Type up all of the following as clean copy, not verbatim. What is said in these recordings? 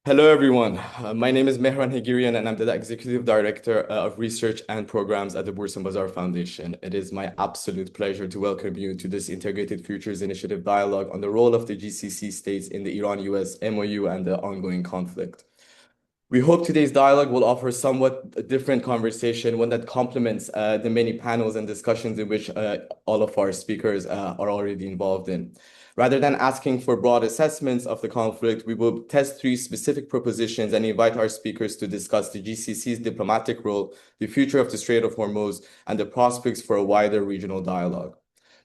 Hello, everyone. My name is Mehran Hegirian, and I'm the Executive Director of Research and Programs at the Bourse and Bazaar Foundation. It is my absolute pleasure to welcome you to this Integrated Futures Initiative dialogue on the role of the GCC states in the Iran-US MOU and the ongoing conflict. We hope today's dialogue will offer somewhat a different conversation, one that complements the many panels and discussions in which all of our speakers are already involved in. Rather than asking for broad assessments of the conflict, we will test three specific propositions and invite our speakers to discuss the GCC's diplomatic role, the future of the Strait of Hormuz, and the prospects for a wider regional dialogue.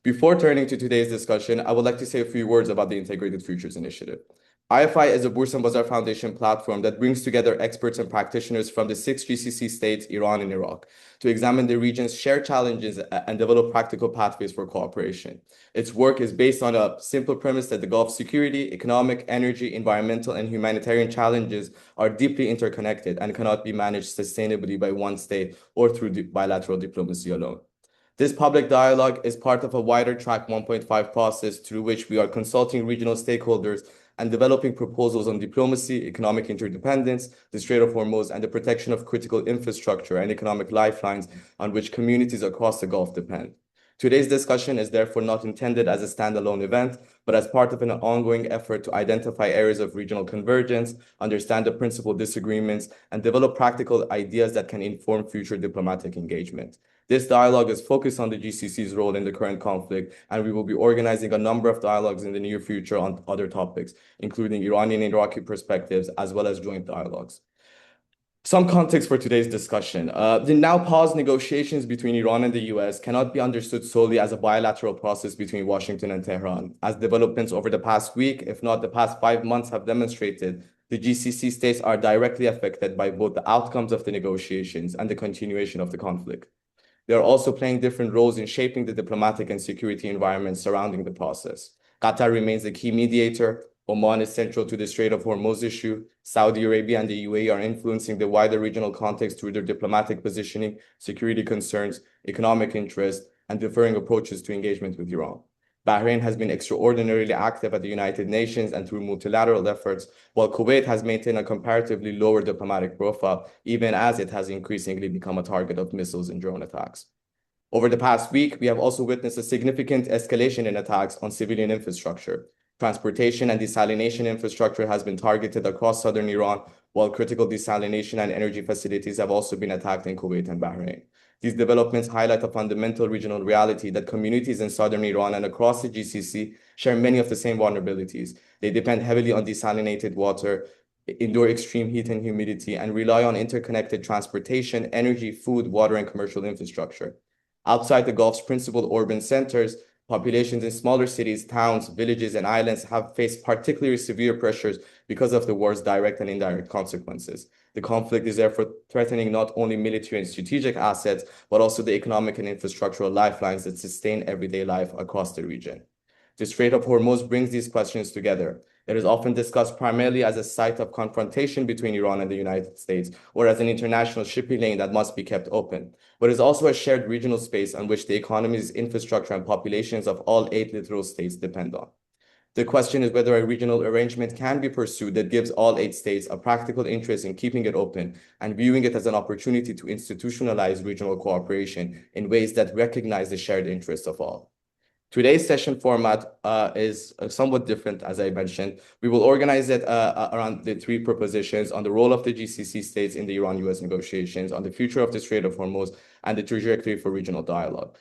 Before turning to today's discussion, I would like to say a few words about the Integrated Futures Initiative. IFI is a Bourse and Bazaar Foundation platform that brings together experts and practitioners from the 6 GCC states, Iran and Iraq, to examine the region's shared challenges and develop practical pathways for cooperation. Its work is based on a simple premise that the Gulf's security, economic, energy, environmental, and humanitarian challenges are deeply interconnected and cannot be managed sustainably by one state or through bilateral diplomacy alone. This public dialogue is part of a wider Track 1.5 process through which we are consulting regional stakeholders and developing proposals on diplomacy, economic interdependence, the Strait of Hormuz, and the protection of critical infrastructure and economic lifelines on which communities across the Gulf depend. Today's discussion is therefore not intended as a standalone event, but as part of an ongoing effort to identify areas of regional convergence, understand the principal disagreements, and develop practical ideas that can inform future diplomatic engagement. This dialogue is focused on the GCC's role in the current conflict, and we will be organizing a number of dialogues in the near future on other topics, including Iranian and Iraqi perspectives, as well as joint dialogues. Some context for today's discussion. The now paused negotiations between Iran and the US cannot be understood solely as a bilateral process between Washington and Tehran. As developments over the past week, if not the past 5 months, have demonstrated, the GCC states are directly affected by both the outcomes of the negotiations and the continuation of the conflict. They are also playing different roles in shaping the diplomatic and security environment surrounding the process. Qatar remains the key mediator. Oman is central to the Strait of Hormuz issue. Saudi Arabia and the UAE are influencing the wider regional context through their diplomatic positioning, security concerns, economic interests, and differing approaches to engagement with Iran. Bahrain has been extraordinarily active at the United Nations and through multilateral efforts, while Kuwait has maintained a comparatively lower diplomatic profile, even as it has increasingly become a target of missiles and drone attacks. Over the past week, we have also witnessed a significant escalation in attacks on civilian infrastructure. Transportation and desalination infrastructure has been targeted across southern Iran, while critical desalination and energy facilities have also been attacked in Kuwait and Bahrain. These developments highlight a fundamental regional reality that communities in southern Iran and across the GCC share many of the same vulnerabilities. They depend heavily on desalinated water, endure extreme heat and humidity, and rely on interconnected transportation, energy, food, water, and commercial infrastructure. Outside the Gulf's principal urban centers, populations in smaller cities, towns, villages, and islands have faced particularly severe pressures because of the war's direct and indirect consequences. The conflict is therefore threatening not only military and strategic assets, but also the economic and infrastructural lifelines that sustain everyday life across the region. The Strait of Hormuz brings these questions together. It is often discussed primarily as a site of confrontation between Iran and the United States, or as an international shipping lane that must be kept open, but is also a shared regional space on which the economies, infrastructure, and populations of all 8 littoral states depend on. The question is whether a regional arrangement can be pursued that gives all 8 states a practical interest in keeping it open and viewing it as an opportunity to institutionalize regional cooperation in ways that recognize the shared interests of all. Today's session format is somewhat different, as I mentioned. We will organize it around the 3 propositions on the role of the GCC states in the Iran-US negotiations, on the future of the Strait of Hormuz, and the trajectory for regional dialogue.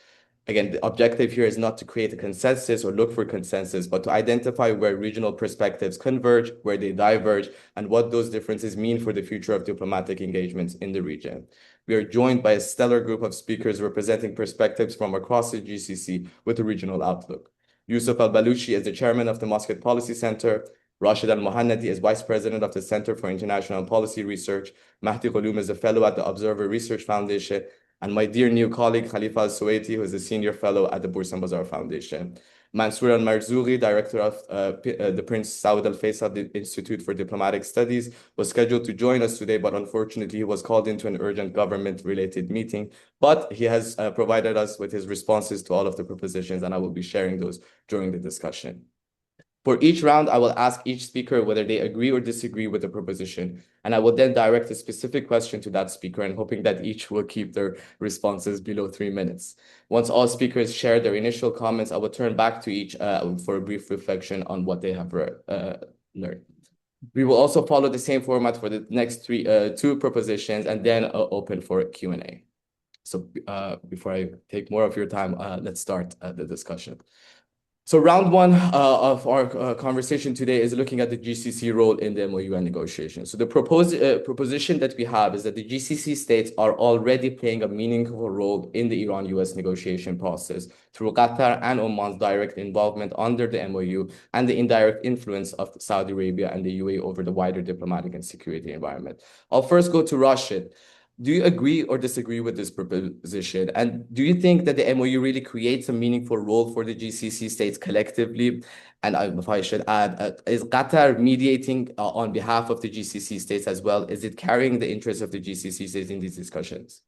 Again, the objective here is not to create a consensus or look for consensus, but to identify where regional perspectives converge, where they diverge, and what those differences mean for the future of diplomatic engagements in the region. We are joined by a stellar group of speakers representing perspectives from across the GCC with a regional outlook. Yousuf Al-Bulushi is the chairman of the Muscat Policy Center. Rashid Al-Mohanadi is vice president of the Center for International and Policy Research. Mahdi Ghuloom is a fellow at the Observer Research Foundation. And my dear new colleague, Khalifa Suwaidi, who is a senior fellow at the Bourse and Bazaar Foundation. Mansour Almarzoqi, director of the Prince Saud Al-Faisal Institute for Diplomatic Studies, was scheduled to join us today, but unfortunately he was called into an urgent government-related meeting. But he has provided us with his responses to all of the propositions, and I will be sharing those during the discussion. For each round, I will ask each speaker whether they agree or disagree with the proposition, and I will then direct a specific question to that speaker and hoping that each will keep their responses below 3 minutes. Once all speakers share their initial comments, I will turn back to each for a brief reflection on what they have learned. We will also follow the same format for the next two propositions and then open for Q&A. So before I take more of your time, let's start the discussion. So round one of our conversation today is looking at the GCC role in the MOU and negotiations. So the proposition that we have is that the GCC states are already playing a meaningful role in the Iran-US negotiation process through Qatar and Oman's direct involvement under the MOU and the indirect influence of Saudi Arabia and the UAE over the wider diplomatic and security environment. I'll first go to Rashid. Do you agree or disagree with this proposition? And do you think that the MOU really creates a meaningful role for the GCC states collectively? And if I should add, is Qatar mediating on behalf of the GCC states as well? Is it carrying the interests of the GCC states in these discussions?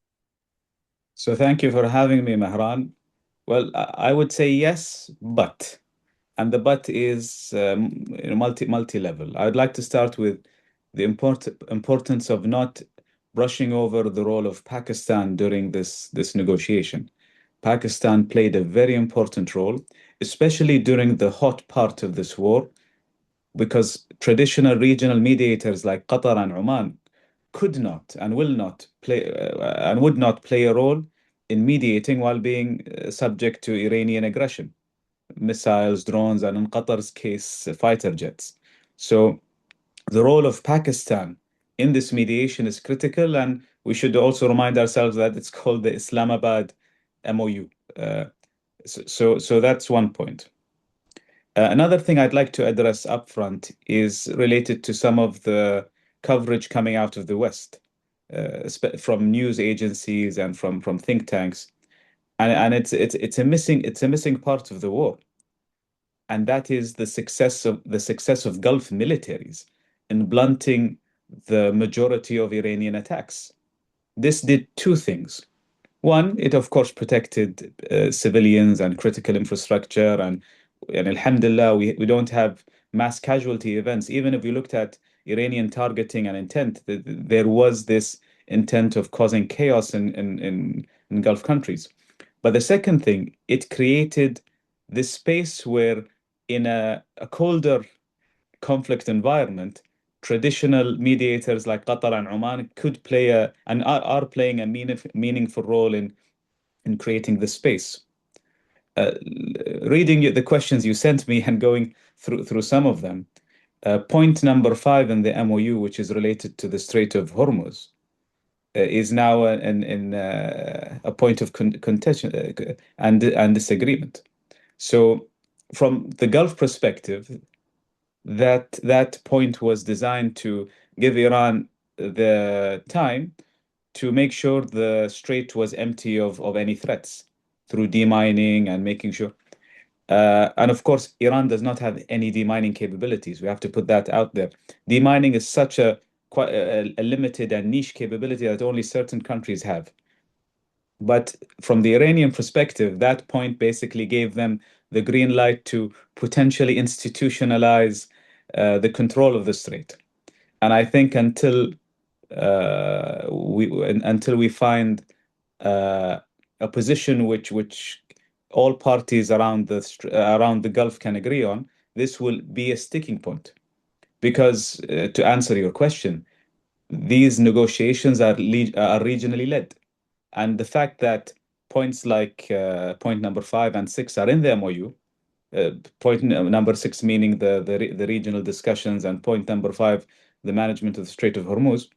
So thank you for having me, Mehran. Well, I would say yes, but, and the but is multi-level. I would like to start with the importance of not brushing over the role of Pakistan during this negotiation. Pakistan played a very important role, especially during the hot part of this war, because traditional regional mediators like Qatar and Oman could not and will not play and would not play a role in mediating while being subject to Iranian aggression, missiles, drones, and in Qatar's case, fighter jets. So the role of Pakistan in this mediation is critical, and we should also remind ourselves that it's called the Islamabad MOU. So that's one point. Another thing I'd like to address upfront is related to some of the coverage coming out of the West, from news agencies and from think tanks, and it's a missing part of the war, and that is the success of Gulf militaries in blunting the majority of Iranian attacks. This did two things. One, it of course protected civilians and critical infrastructure, and alhamdulillah, we don't have mass casualty events. Even if we looked at Iranian targeting and intent, there was this intent of causing chaos in Gulf countries. But the second thing, it created this space where in a colder conflict environment, traditional mediators like Qatar and Oman could play and are playing a meaningful role in creating the space. Reading the questions you sent me and going through some of them, point number 5 in the MOU, which is related to the Strait of Hormuz, is now a point of contention and disagreement. So, from the Gulf perspective, that point was designed to give Iran the time to make sure the strait was empty of any threats through demining and making sure. And of course, Iran does not have any demining capabilities. We have to put that out there. Demining is such quite a limited and niche capability that only certain countries have. But from the Iranian perspective, that point basically gave them the green light to potentially institutionalize the control of the strait. And I think until we find a position which all parties around the Gulf can agree on, this will be a sticking point. Because to answer your question, these negotiations are regionally led, and the fact that points like point number 5 and 6 are in the MOU, point number 6 meaning the regional discussions, and point number 5 the management of the Strait of Hormuz,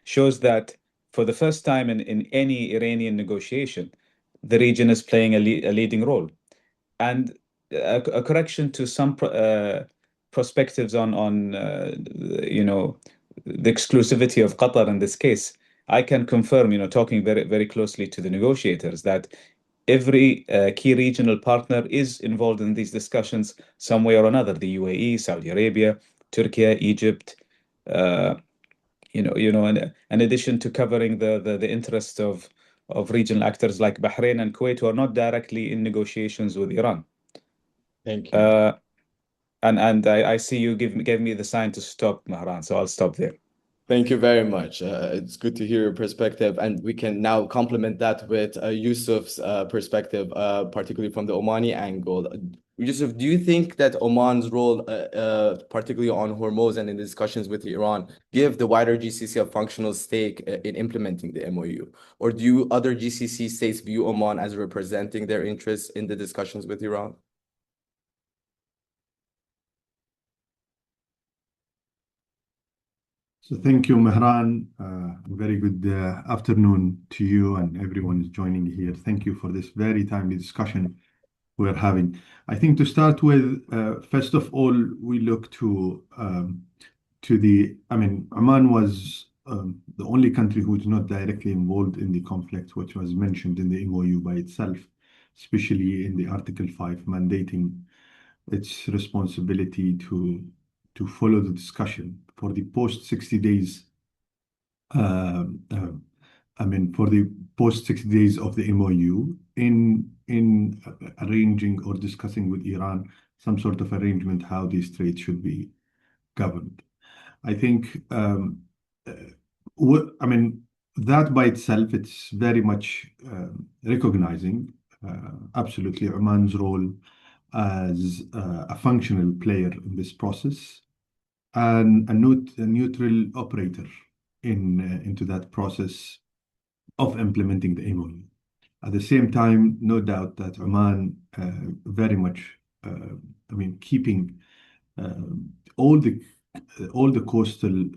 shows that for the first time in any Iranian negotiation, the region is playing a leading role. And a correction to some perspectives on the exclusivity of Qatar in this case, I can confirm, talking very, very closely to the negotiators, that every key regional partner is involved in these discussions some way or another. The UAE, Saudi Arabia, Turkey, Egypt. In addition to covering the interests of regional actors like Bahrain and Kuwait, who are not directly in negotiations with Iran. Thank you. And I see you gave me the sign to stop, Mahran, so I'll stop there. Thank you very much. It's good to hear your perspective, and we can now complement that with Yousuf's perspective, particularly from the Omani angle. Yousuf, do you think that Oman's role, particularly on Hormuz and in discussions with Iran, give the wider GCC a functional stake in implementing the MOU? Or do other GCC states view Oman as representing their interests in the discussions with Iran? So thank you, Mehran. Very good afternoon to you and everyone who's joining here. Thank you for this very timely discussion we're having. I think to start with, first of all, we look Oman was the only country who's not directly involved in the conflict, which was mentioned in the MOU by itself, especially in the Article 5 mandating its responsibility to follow the discussion for the post 60 days. For the post 60 days of the MOU in arranging or discussing with Iran some sort of arrangement how these trades should be governed. I think that by itself, it's very much recognizing absolutely Oman's role as a functional player in this process and a neutral operator into that process of implementing the MOU. At the same time, no doubt that Oman very much, keeping all the coastal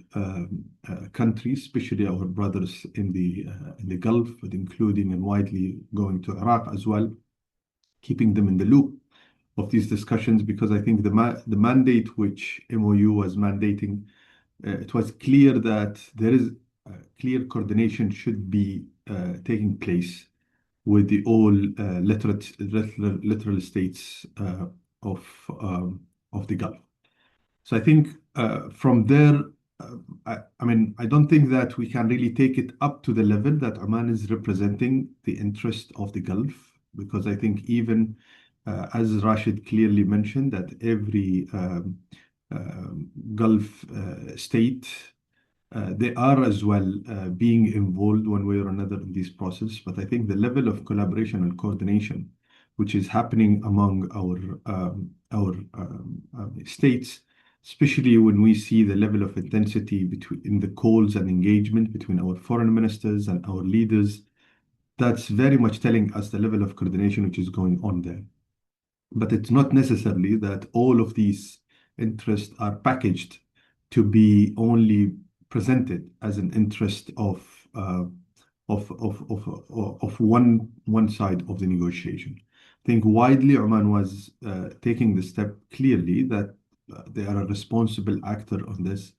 countries, especially our brothers in the Gulf, but including and widely going to Iraq as well, keeping them in the loop of these discussions, because I think the mandate which MOU was mandating, it was clear that there is clear coordination should be taking place with the all literal states of the Gulf. So I think from there, I don't think that we can really take it up to the level that Oman is representing the interest of the Gulf, because I think even as Rashid clearly mentioned, that every Gulf state, they are as well being involved one way or another in this process. But I think the level of collaboration and coordination, which is happening among our states, especially when we see the level of intensity in the calls and engagement between our foreign ministers and our leaders, that's very much telling us the level of coordination which is going on there. But it's not necessarily that all of these interests are packaged to be only presented as an interest of one side of the negotiation. I think widely Oman was taking the step clearly that they are a responsible actor on this.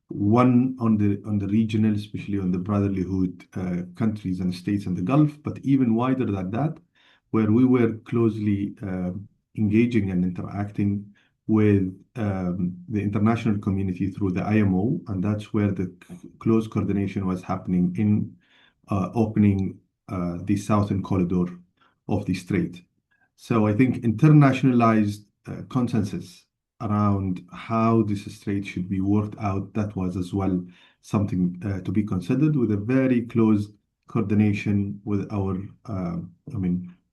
One on the regional, especially on the brotherhood countries and states in the Gulf, but even wider than that, where we were closely engaging and interacting with the international community through the IMO, and that's where the close coordination was happening in opening the southern corridor of the strait. So I think internationalized consensus around how this strait should be worked out, that was as well something to be considered, with a very close coordination with our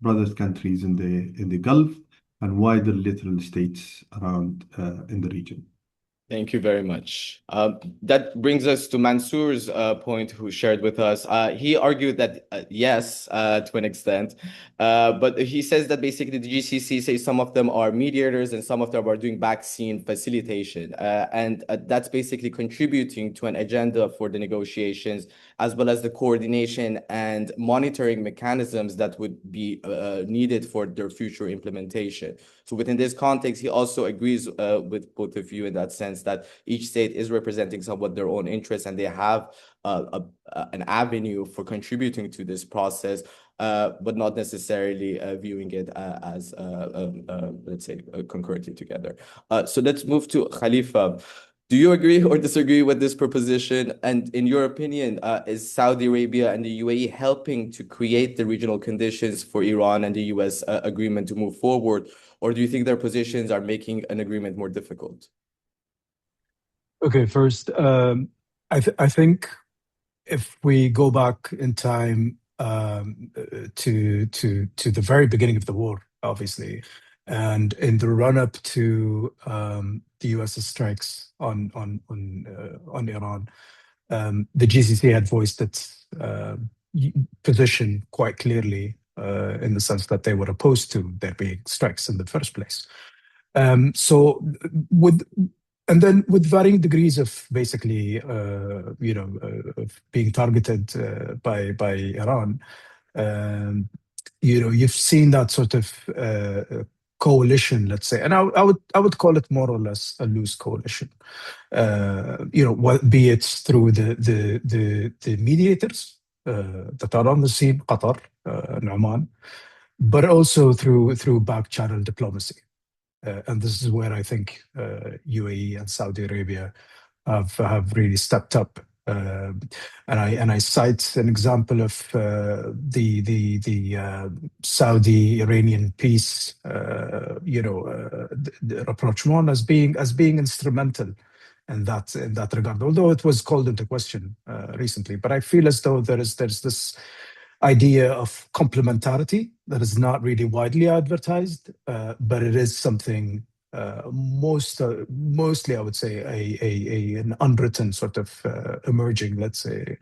brothers countries in the Gulf and wider littoral states around in the region. Thank you very much. That brings us to Mansour's point, who shared with us. He argued that yes, to an extent, but he says that basically the GCC says some of them are mediators and some of them are doing back-scene facilitation. And that's basically contributing to an agenda for the negotiations, as well as the coordination and monitoring mechanisms that would be needed for their future implementation. So within this context, he also agrees with both of you in that sense, sense that each state is representing somewhat their own interests and they have an avenue for contributing to this process, but not necessarily viewing it as, let's say, concurrently together. So let's move to Khalifa. Do you agree or disagree with this proposition? And in your opinion, is Saudi Arabia and the UAE helping to create the regional conditions for Iran and the US agreement to move forward? Or do you think their positions are making an agreement more difficult? Okay, first, I think if we go back in time to the very beginning of the war, obviously, and in the run-up to the U.S. strikes on Iran, the GCC had voiced its position quite clearly in the sense that they were opposed to there being strikes in the first place. So and then with varying degrees of basically, of being targeted by Iran, you've seen that sort of coalition, let's say, and I would call it more or less a loose coalition. Be it through the mediators that are on the scene, Qatar and Oman, but also through back channel diplomacy. And this is where I think UAE and Saudi Arabia have really stepped up. And I cite an example of the Saudi-Iranian peace, the rapprochement as being instrumental in that regard. Although it was called into question recently, but I feel as though there's this idea of complementarity that is not really widely advertised, but it is something mostly, I would say, an unwritten sort of emerging, let's say,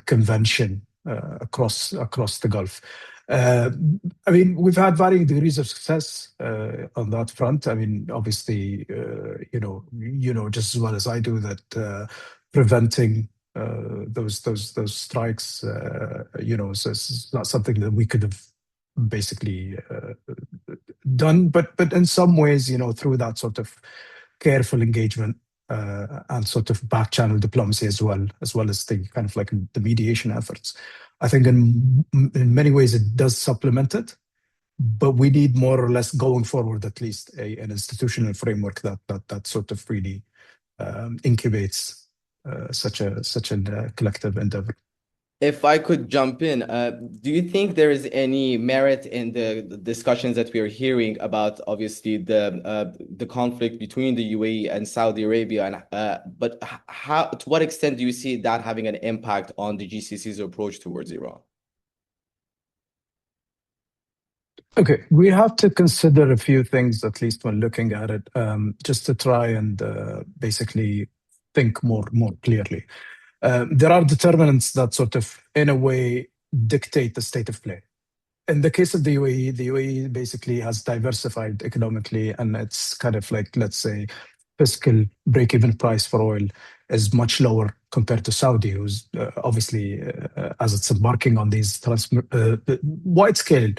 convention across the Gulf. I mean, we've had varying degrees of success on that front. I mean, obviously, just as well as I do that preventing those strikes, so it's not something that we could have basically done, but in some ways, through that sort of careful engagement and sort of back channel diplomacy as well as the kind of like the mediation efforts. I think in many ways it does supplement it, but we need more or less going forward at least an institutional framework that sort of really incubates such a collective endeavor. If I could jump in, do you think there is any merit in the discussions that we are hearing about, obviously, the conflict between the UAE and Saudi Arabia, but to what extent do you see that having an impact on the GCC's approach towards Iran? Okay, we have to consider a few things, at least when looking at it, just to try and basically think more clearly. There are determinants that sort of, in a way, dictate the state of play. In the case of the UAE basically has diversified economically, and it's kind of like, let's say, fiscal break-even price for oil is much lower compared to Saudi, who's obviously, as it's embarking on these wide-scale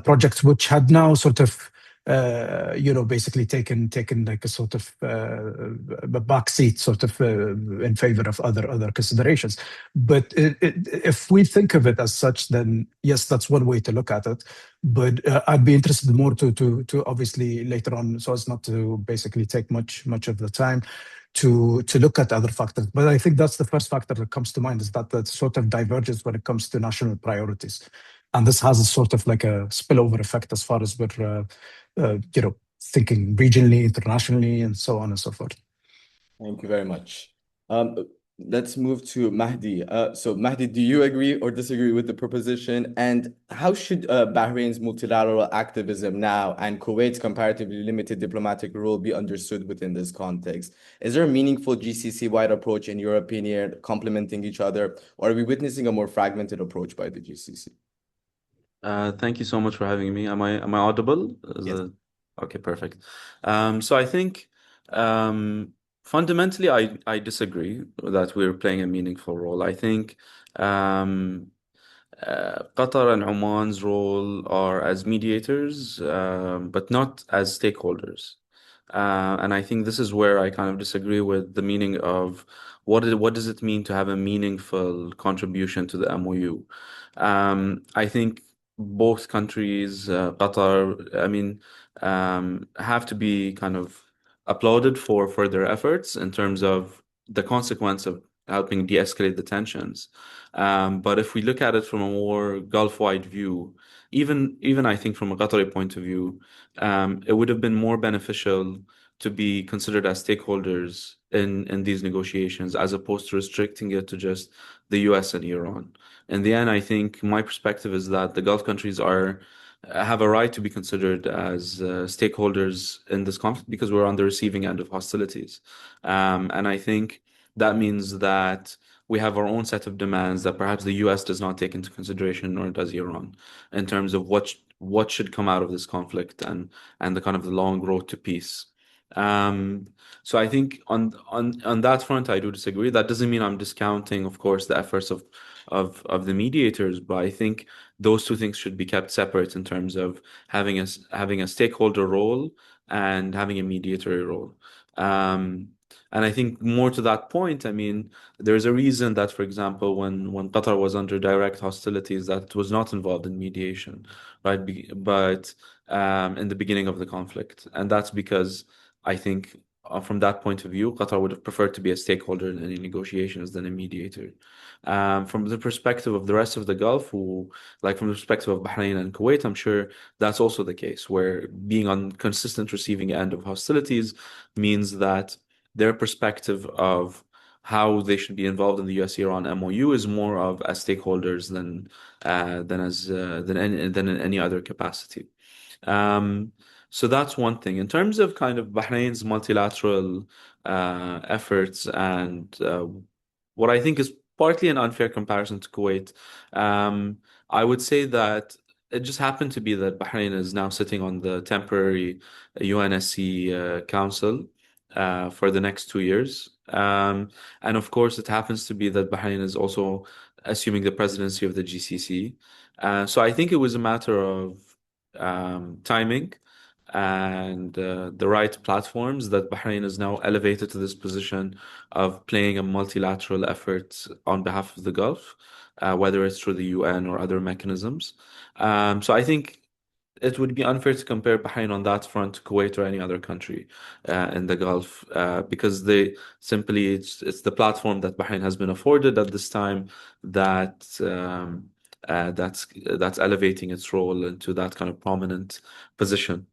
projects, which had now sort of basically taken like a sort of a backseat sort of in favor of other considerations. But if we think of it as such, then yes, that's one way to look at it. But I'd be interested more to obviously later on, so as not to basically take much of the time, to look at other factors. But I think that's the first factor that comes to mind, is that sort of divergence when it comes to national priorities. And this has a sort of like a spillover effect as far as we're thinking regionally, internationally, and so on and so forth. Thank you very much. Let's move to Mahdi. So Mahdi, do you agree or disagree with the proposition? And how should Bahrain's multilateral activism now and Kuwait's comparatively limited diplomatic role be understood within this context? Is there a meaningful GCC-wide approach, in your opinion, complementing each other, or are we witnessing a more fragmented approach by the GCC? Thank you so much for having me. Am I audible? Yes. Okay, perfect. So I think fundamentally I disagree that we're playing a meaningful role. I think Qatar and Oman's role are as mediators, but not as stakeholders. And I think this is where I kind of disagree with the meaning of what does it mean to have a meaningful contribution to the MOU. I think both countries, Qatar, I mean, have to be kind of applauded for their efforts in terms of the consequence of helping de-escalate the tensions. But if we look at it from a more Gulf-wide view, even I think from a Qatari point of view, it would have been more beneficial to be considered as stakeholders in these negotiations as opposed to restricting it to just the US and Iran. In the end, I think my perspective is that the Gulf countries are have a right to be considered as stakeholders in this conflict because we're on the receiving end of hostilities. And I think that means that we have our own set of demands that perhaps the US does not take into consideration, nor does Iran, in terms of what should come out of this conflict and the kind of the long road to peace. So I think on that front, I do disagree. That doesn't mean I'm discounting, of course, the efforts of the mediators, but I think those two things should be kept separate in terms of having a stakeholder role and having a mediatory role. And I think more to that point, I mean, there's a reason that, for example, when Qatar was under direct hostilities, that it was not involved in mediation, right? But in the beginning of the conflict, and that's because I think from that point of view, Qatar would have preferred to be a stakeholder in any negotiations than a mediator. From the perspective of the rest of the Gulf, like from the perspective of Bahrain and Kuwait, I'm sure that's also the case, where being on consistent receiving end of hostilities means that their perspective of how they should be involved in the US-Iran MOU is more of as stakeholders than in any other capacity. So that's one thing. In terms of kind of Bahrain's multilateral efforts and what I think is partly an unfair comparison to Kuwait, I would say that it just happened to be that Bahrain is now sitting on the temporary UNSC Council for the next 2 years. And of course, it happens to be that Bahrain is also assuming the presidency of the GCC. So I think it was a matter of timing and the right platforms that Bahrain is now elevated to this position of playing a multilateral effort on behalf of the Gulf, whether it's through the UN or other mechanisms. So I think it would be unfair to compare Bahrain on that front to Kuwait or any other country in the Gulf because it's the platform that Bahrain has been afforded at this time that's elevating its role into that kind of prominent position.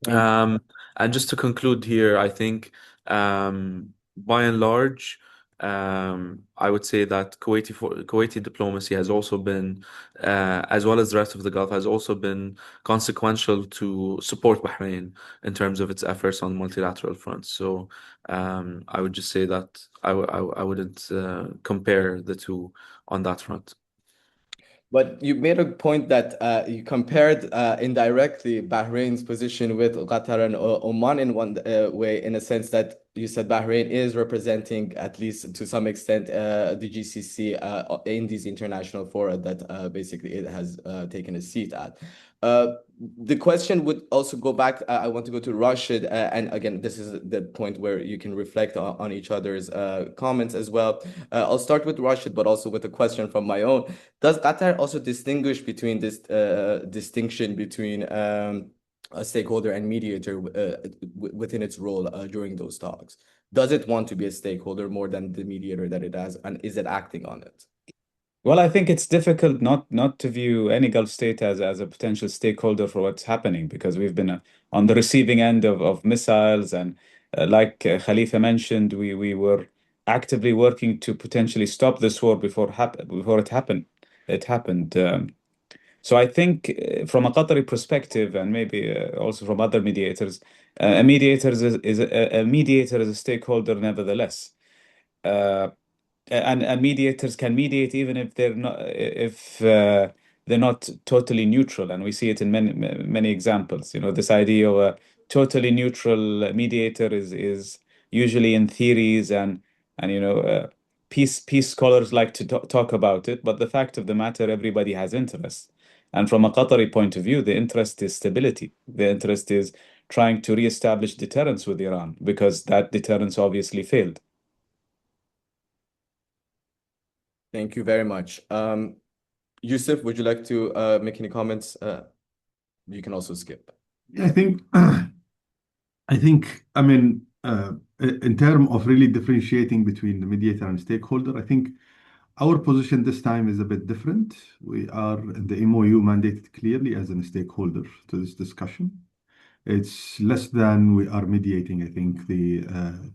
And just to conclude here, I think by and large, I would say that Kuwaiti diplomacy has also been, as well as the rest of the Gulf, has also been consequential to support Bahrain in terms of its efforts on multilateral fronts. So I would just say that I wouldn't compare the two on that front. But you made a point that you compared indirectly Bahrain's position with Qatar and Oman in one way, in a sense that you said Bahrain is representing, at least to some extent, the GCC in these international fora that basically it has taken a seat at. The question would also go back. I want to go to Rashid, and again, this is the point where you can reflect on each other's comments as well. I'll start with Rashid, but also with a question from my own. Does Qatar also distinguish between this distinction between a stakeholder and mediator within its role during those talks? Does it want to be a stakeholder more than the mediator that it has, and is it acting on it? Well, I think it's difficult not to view any Gulf state as a potential stakeholder for what's happening because we've been on the receiving end of missiles and like Khalifa mentioned, we were actively working to potentially stop this war before it happened. It happened. So I think from a Qatari perspective and maybe also from other mediators, a mediator is a stakeholder nevertheless. And mediators can mediate even if they're not totally neutral, and we see it in many examples. This idea of a totally neutral mediator is usually in theories and peace scholars like to talk about it, but the fact of the matter, everybody has interest. And from a Qatari point of view, the interest is stability. The interest is trying to reestablish deterrence with Iran, because that deterrence obviously failed. Thank you very much. Yousuf, would you like to make any comments? You can also skip. I think, I mean, in terms of really differentiating between the mediator and stakeholder, I think our position this time is a bit different. We are in the MOU mandated clearly as a stakeholder to this discussion. It's less than we are mediating. I think the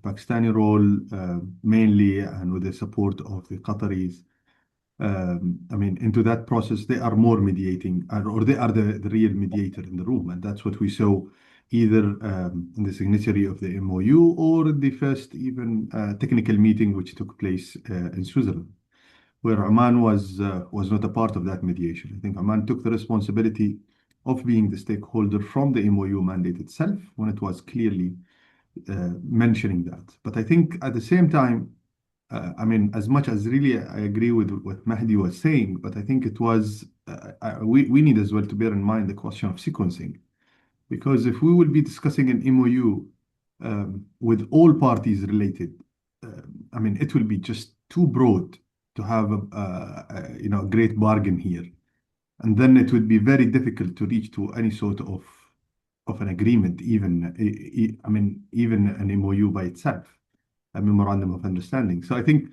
Pakistani role mainly, and with the support of the Qataris, I mean, into that process, they are more mediating, or they are the real mediator in the room. And that's what we saw either in the signature of the MOU or in the first even technical meeting which took place in Switzerland, where Oman was not a part of that mediation. I think Oman took the responsibility of being the stakeholder from the MOU mandate itself when it was clearly mentioning that. But I think at the same time, I mean, as much as really I agree with what Mahdi was saying, but I think it was, we need as well to bear in mind the question of sequencing. Because if we will be discussing an MOU with all parties related, I mean, it will be just too broad to have a great bargain here. And then it would be very difficult to reach to any sort of an agreement, even, I mean, even an MOU by itself, a memorandum of understanding. So I think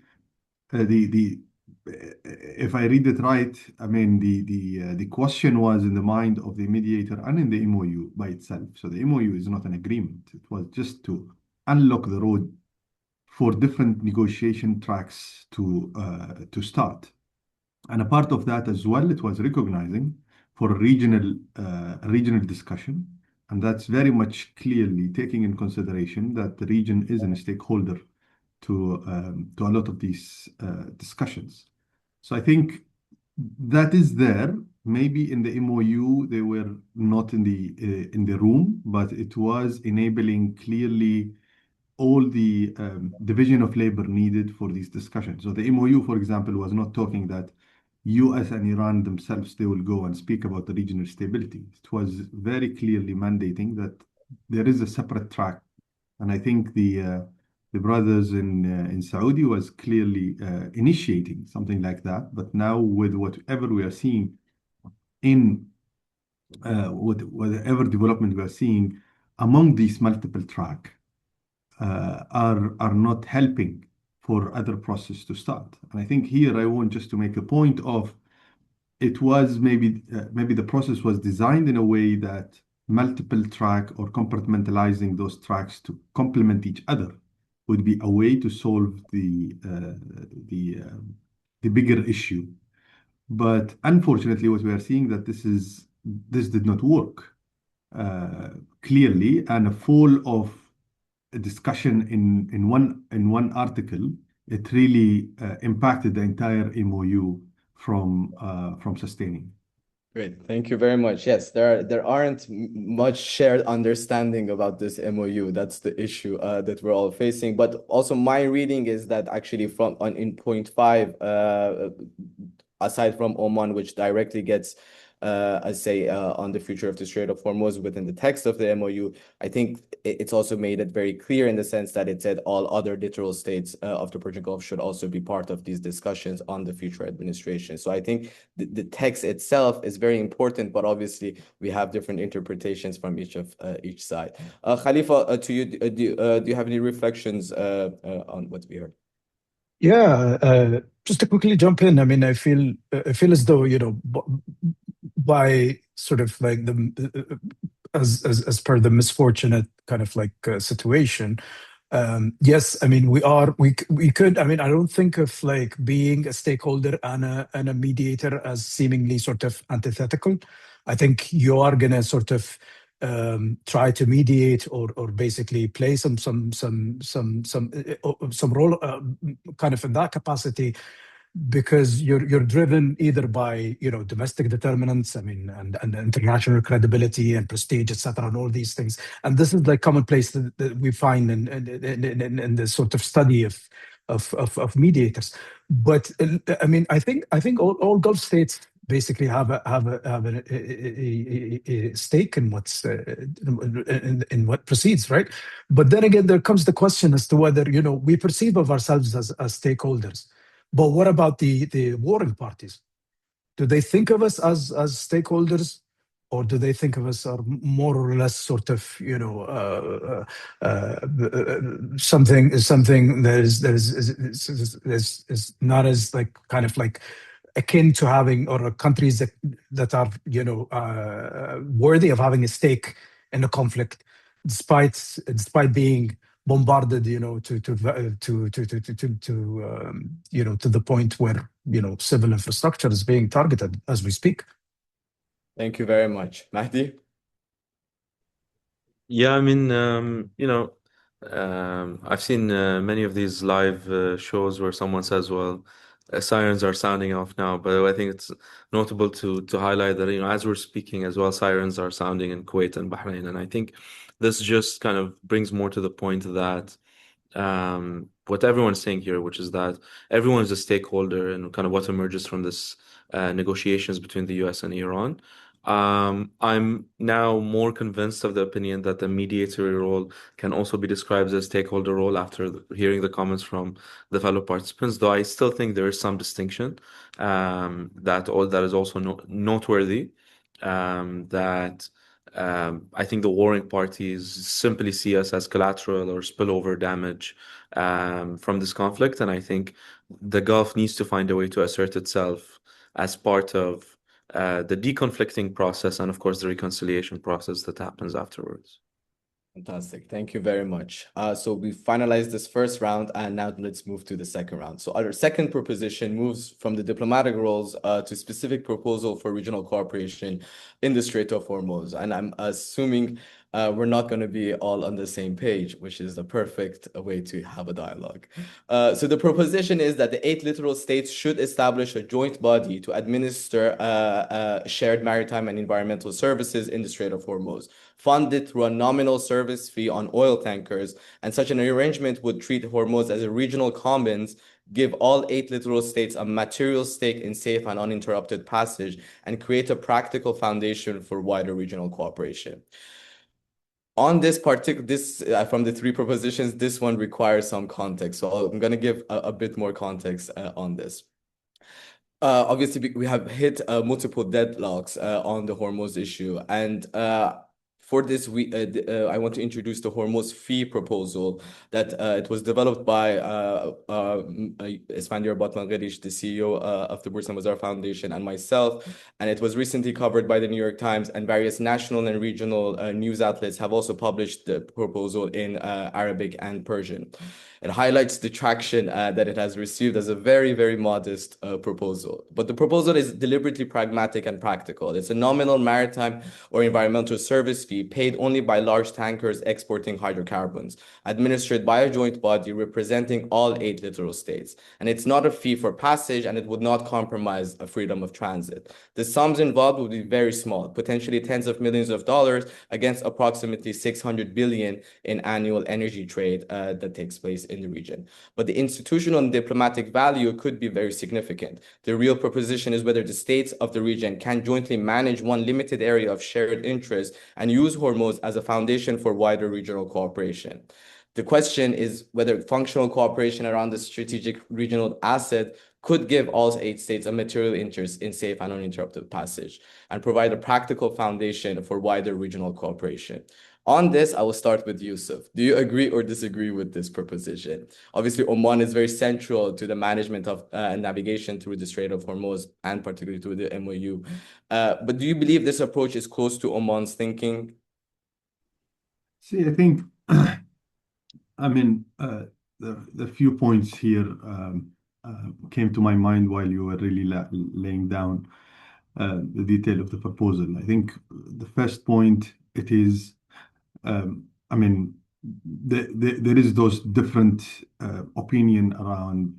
if I read it right, I mean, the question was in the mind of the mediator and in the MOU by itself. So the MOU is not an agreement. It was just to unlock the road for different negotiation tracks to start. And a part of that as well, it was recognizing for a regional discussion. And that's very much clearly taking in consideration that the region is a stakeholder to a lot of these discussions. So I think that is there. Maybe in the MOU they were not in the room, but it was enabling clearly all the division of labor needed for these discussions. So the MOU, for example, was not talking that US and Iran themselves, they will go and speak about the regional stability. It was very clearly mandating that there is a separate track. And I think the brothers in Saudi was clearly initiating something like that. But now with whatever we are seeing in whatever development we are seeing among these multiple track are not helping for other process to start. And I think here I want just to make a point of it was maybe the process was designed in a way that multiple track or compartmentalizing those tracks to complement each other would be a way to solve the bigger issue. But unfortunately, what we are seeing that this did not work clearly, and a fall of a discussion in one article, it really impacted the entire MOU from sustaining. Great, thank you very much. Yes, there aren't much shared understanding about this MOU. That's the issue that we're all facing. But also my reading is that actually in point 5, aside from Oman, which directly gets a say on the future of the Strait of Hormuz within the text of the MOU, I think it's also made it very clear in the sense that it said all other littoral states of the Persian Gulf should also be part of these discussions on the future administration. So I think the text itself is very important, but obviously we have different interpretations from each side. Khalifa, to you, do you have any reflections on what we heard? Yeah, just to quickly jump in, I mean, I feel as though, by sort of like as per the misfortunate kind of like situation, yes, I mean, we could, I mean, I don't think of like being a stakeholder and a mediator as seemingly sort of antithetical. I think you are gonna sort of try to mediate or basically play some role kind of in that capacity, because you're driven either by domestic determinants, I mean, and international credibility and prestige, etc., and all these things. And this is like commonplace that we find in the sort of study of mediators. But I mean, I think all Gulf states basically have a stake in what's in what proceeds, right? But then again, there comes the question as to whether we perceive of ourselves as stakeholders, but what about the warring parties? Do they think of us as stakeholders, or do they think of us as more or less sort of something that is not as like kind of like akin to having, or countries that are worthy of having a stake in the conflict, despite being bombarded, to the point where civil infrastructure is being targeted as we speak. Thank you very much. Mahdi? Yeah, I mean, I've seen many of these live shows where someone says, "Well, sirens are sounding off now." But I think it's notable to highlight that, as we're speaking as well, sirens are sounding in Kuwait and Bahrain, and I think this just kind of brings more to the point that what everyone's saying here, which is that everyone is a stakeholder in kind of what emerges from this negotiations between the US and Iran. I'm now more convinced of the opinion that the mediator role can also be described as stakeholder role after hearing the comments from the fellow participants, though I still think there is some distinction that is also noteworthy. That I think the warring parties simply see us as collateral or spillover damage from this conflict, and I think the Gulf needs to find a way to assert itself as part of the deconflicting process and, of course, the reconciliation process that happens afterwards. Fantastic. Thank you very much. So we finalized this first round, and now let's move to the second round. So our second proposition moves from the diplomatic roles to specific proposal for regional cooperation in the Strait of Hormuz. And I'm assuming we're not going to be all on the same page, which is the perfect way to have a dialogue. So the proposition is that the 8 littoral states should establish a joint body to administer shared maritime and environmental services in the Strait of Hormuz, funded through a nominal service fee on oil tankers, and such an arrangement would treat Hormuz as a regional commons, give all 8 littoral states a material stake in safe and uninterrupted passage, and create a practical foundation for wider regional cooperation. On this particular, from the 3 propositions, this one requires some context. So I'm going to give a bit more context on this. Obviously, we have hit multiple deadlocks on the Hormuz issue, and for this, I want to introduce the Hormuz fee proposal that it was developed by Isfandiar Batmanghelidj, the CEO of the Bourse and Bazaar Foundation, and myself. And it was recently covered by the New York Times, and various national and regional news outlets have also published the proposal in Arabic and Persian. It highlights the traction that it has received as a very, very modest proposal. But the proposal is deliberately pragmatic and practical. It's a nominal maritime or environmental service fee paid only by large tankers exporting hydrocarbons, administered by a joint body representing all 8 littoral states. And it's not a fee for passage, and it would not compromise a freedom of transit. The sums involved would be very small, potentially tens of millions of dollars against approximately 600 billion in annual energy trade that takes place in the region. But the institutional and diplomatic value could be very significant. The real proposition is whether the states of the region can jointly manage one limited area of shared interest and use Hormuz as a foundation for wider regional cooperation. The question is whether functional cooperation around the strategic regional asset could give all 8 states a material interest in safe and uninterrupted passage and provide a practical foundation for wider regional cooperation. On this, I will start with Yousuf. Do you agree or disagree with this proposition? Obviously, Oman is very central to the management of navigation through the Strait of Hormuz, and particularly through the MOU. But do you believe this approach is close to Oman's thinking? See, I think, I mean, the few points here came to my mind while you were really laying down the detail of the proposal. I think the first point, it is, I mean, there is those different opinion around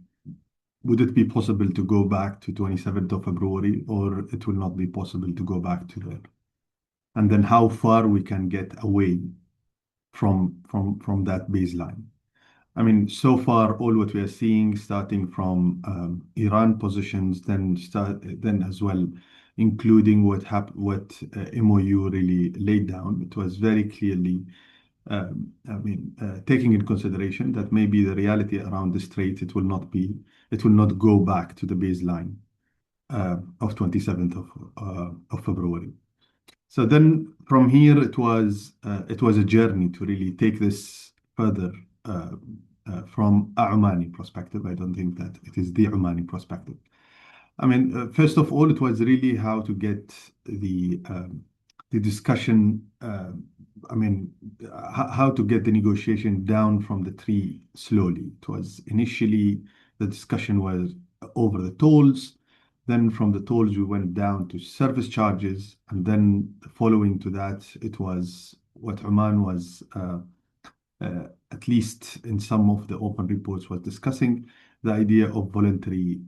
would it be possible to go back to 27th of February, or it will not be possible to go back to there, and then how far we can get away from that baseline. I mean, so far, all what we are seeing, starting from Iran positions, then as well, including what MOU really laid down. It was very clearly, taking in consideration that maybe the reality around the strait, it will not go back to the baseline of 27th of February. So then from here, it was a journey to really take this further from a Omani perspective. I don't think that it is the Omani perspective. I mean, first of all, it was really how to get the discussion. How to get the negotiation down from the tree slowly. It was initially the discussion was over the tolls. Then from the tolls, we went down to service charges. And then following to that, it was what Oman was, at least in some of the open reports, was discussing the idea of voluntary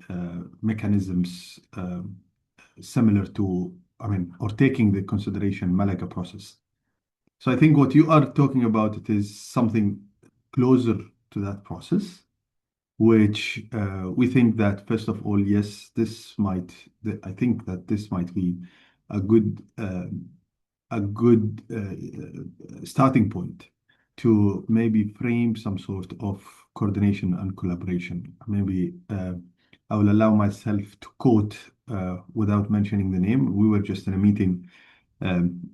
mechanisms similar to, or taking the consideration Malaga process. So I think what you are talking about, it is something closer to that process, which we think that, first of all, yes, I think that this might be a good starting point to maybe frame some sort of coordination and collaboration. Maybe I will allow myself to quote, without mentioning the name. We were just in a meeting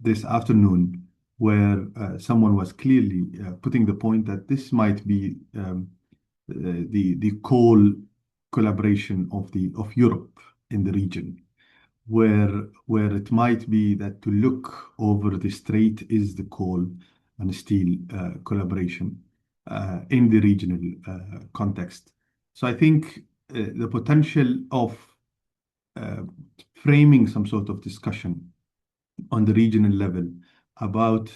this afternoon where someone was clearly putting the point that this might be the coal collaboration of Europe in the region, where it might be that to look over the strait is the coal and steel collaboration in the regional context. So I think the potential of framing some sort of discussion on the regional level about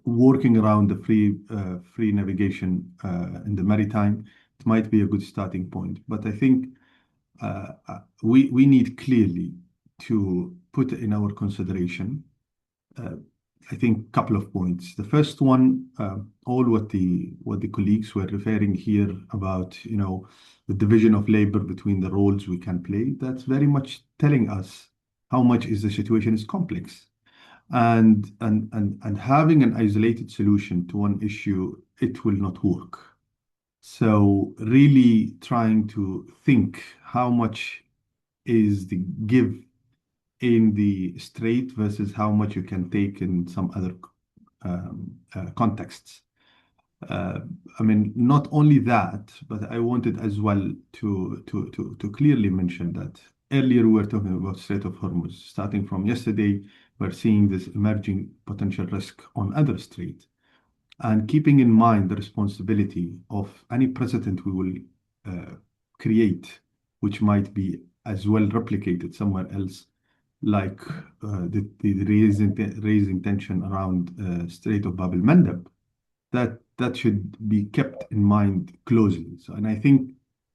working around the free navigation in the maritime, it might be a good starting point. But I think we need clearly to put in our consideration, I think, a couple of points. The first one, all what the colleagues were referring here about, the division of labor between the roles we can play. That's very much telling us how much is the situation is complex, and having an isolated solution to one issue, it will not work. So really trying to think how much is the give in the strait versus how much you can take in some other contexts. Not only that, but I wanted as well to clearly mention that earlier we were talking about Strait of Hormuz. Starting from yesterday, we're seeing this emerging potential risk on other straits, and keeping in mind the responsibility of any precedent we will create, which might be as well replicated somewhere else, like the raising tension around Strait of Bab el-Mandeb, that should be kept in mind closely. So, and I think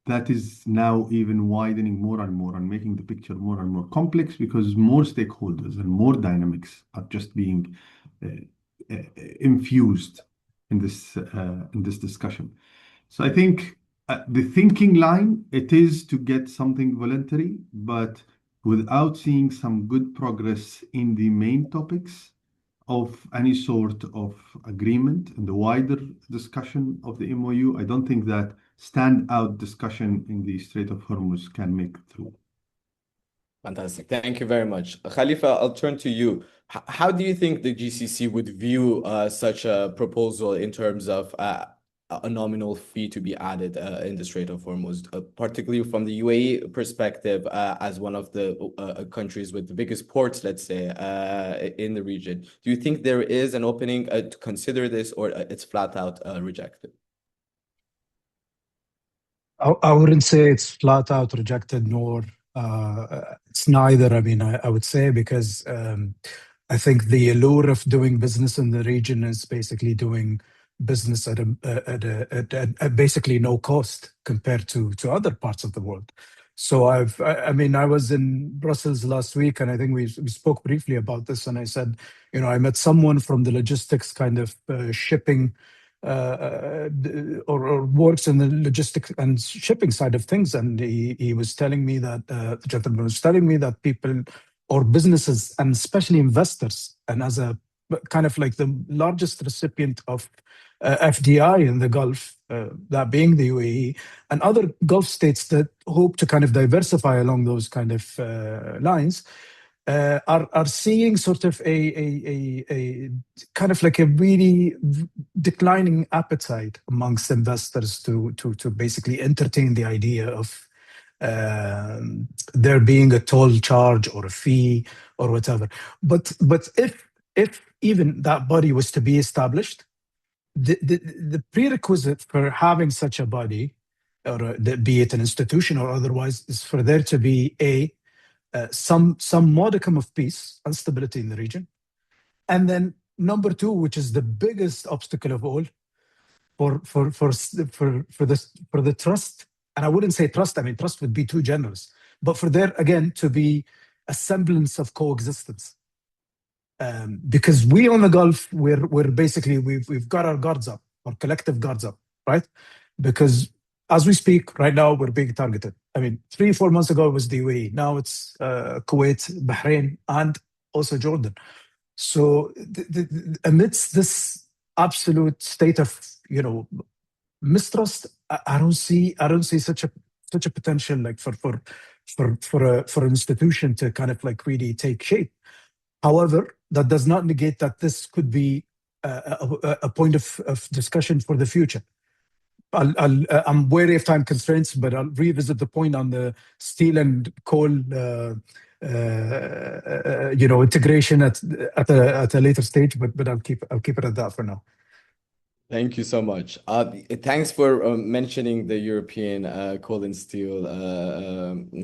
that is now even widening more and more and making the picture more and more complex, because more stakeholders and more dynamics are just being infused in this discussion. So I think the thinking line, it is to get something voluntary, but without seeing some good progress in the main topics of any sort of agreement in the wider discussion of the MOU, I don't think that standout discussion in the Strait of Hormuz can make it through. Fantastic. Thank you very much. Khalifa, I'll turn to you. How do you think the GCC would view such a proposal in terms of a nominal fee to be added in the Strait of Hormuz, particularly from the UAE perspective, as one of the countries with the biggest ports, let's say, in the region? Do you think there is an opening to consider this, or it's flat out rejected? I wouldn't say it's flat out rejected, nor it's neither. I would say, because I think the allure of doing business in the region is basically doing business at basically no cost compared to other parts of the world. So I was in Brussels last week, and I think we spoke briefly about this, and I said, I met someone from the logistics kind of shipping or works in the logistics and shipping side of things, and he was telling me that the gentleman was telling me that people or businesses, and especially investors, and as a kind of like the largest recipient of FDI in the Gulf, that being the UAE, and other Gulf states that hope to kind of diversify along those kind of lines, are seeing sort of a kind of like a really declining appetite amongst investors to basically entertain the idea of there being a toll charge or a fee or whatever. But if even that body was to be established, the prerequisite for having such a body, or be it an institution or otherwise, is for there to be some modicum of peace and stability in the region, and then number two, which is the biggest obstacle of all, for the trust. And I wouldn't say trust. I mean, trust would be too generous, but for there again to be a semblance of coexistence. Because we on the Gulf, we're basically we've got our guards up, our collective guards up, right? Because as we speak right now, we're being targeted. I mean, 3-4 months ago it was the UAE. Now it's Kuwait, Bahrain, and also Jordan. So amidst this absolute state of mistrust, I don't see such a potential like for an institution to kind of like really take shape. However, that does not negate that this could be a point of discussion for the future. I'm wary of time constraints, but I'll revisit the point on the steel and coal, integration at a later stage. But I'll keep it at that for now. Thank you so much. Thanks for mentioning the European Coal and Steel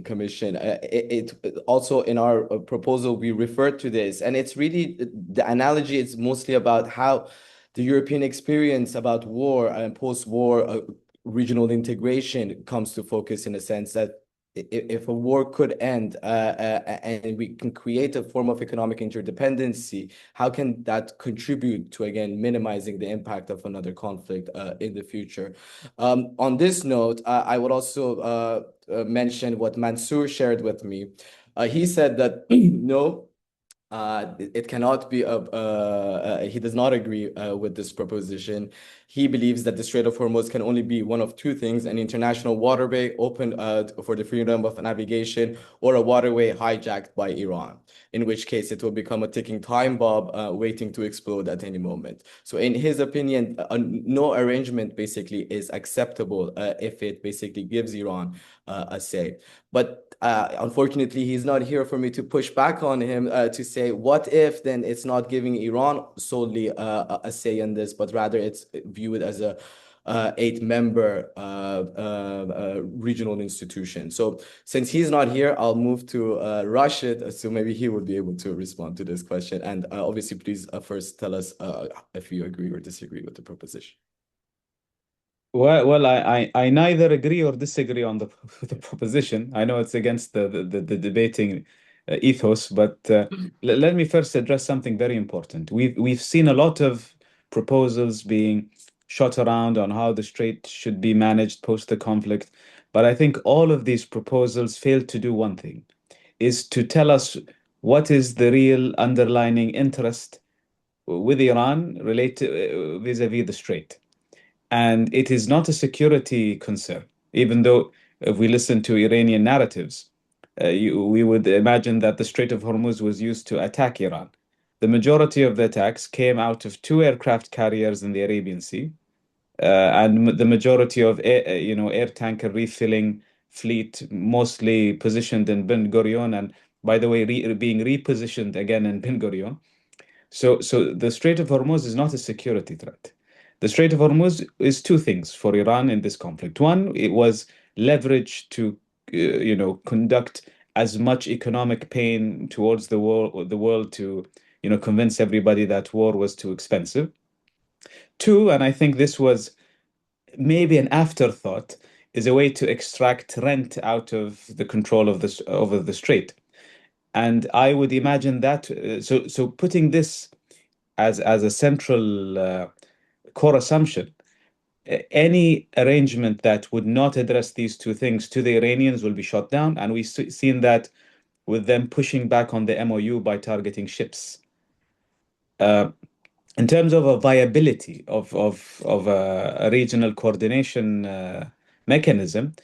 Commission. It also in our proposal we refer to this, and it's really the analogy. It's mostly about how the European experience about war and post-war regional integration comes to focus, in a sense that if a war could end and we can create a form of economic interdependency, how can that contribute to, again, minimizing the impact of another conflict in the future? On this note, I would also mention what Mansour shared with me. He said that no, it cannot be he does not agree with this proposition. He believes that the Strait of Hormuz can only be one of two things: an international waterway open for the freedom of navigation, or a waterway hijacked by Iran, in which case it will become a ticking time bomb waiting to explode at any moment. So in his opinion, no arrangement basically is acceptable if it basically gives Iran a say. But unfortunately, he's not here for me to push back on him to say, what if then it's not giving Iran solely a say in this, but rather it's viewed as a 8-member regional institution. So since he's not here, I'll move to Rashid, so maybe he would be able to respond to this question. And obviously, please first tell us if you agree or disagree with the proposition. Well, I neither agree or disagree on the proposition. I know it's against the debating ethos, but let me first address something very important. We've seen a lot of proposals being shot around on how the strait should be managed post the conflict, but I think all of these proposals fail to do one thing, is to tell us what is the real underlying interest with Iran related vis-a-vis the strait. And it is not a security concern, even though if we listen to Iranian narratives, we would imagine that the Strait of Hormuz was used to attack Iran. The majority of the attacks came out of 2 aircraft carriers in the Arabian Sea, and the majority of air tanker refilling fleet, mostly positioned in Ben Gurion, and by the way, being repositioned again in Ben Gurion. So the Strait of Hormuz is not a security threat. The Strait of Hormuz is 2 things for Iran in this conflict. One, it was leverage to, conduct as much economic pain towards the world to, convince everybody that war was too expensive. 2, and I think this was maybe an afterthought, is a way to extract rent out of the control of the strait. And I would imagine that, so putting this as a central core assumption. Any arrangement that would not address these two things to the Iranians will be shot down, and we've seen that with them pushing back on the MOU by targeting ships. In terms of a viability of a regional coordination mechanism,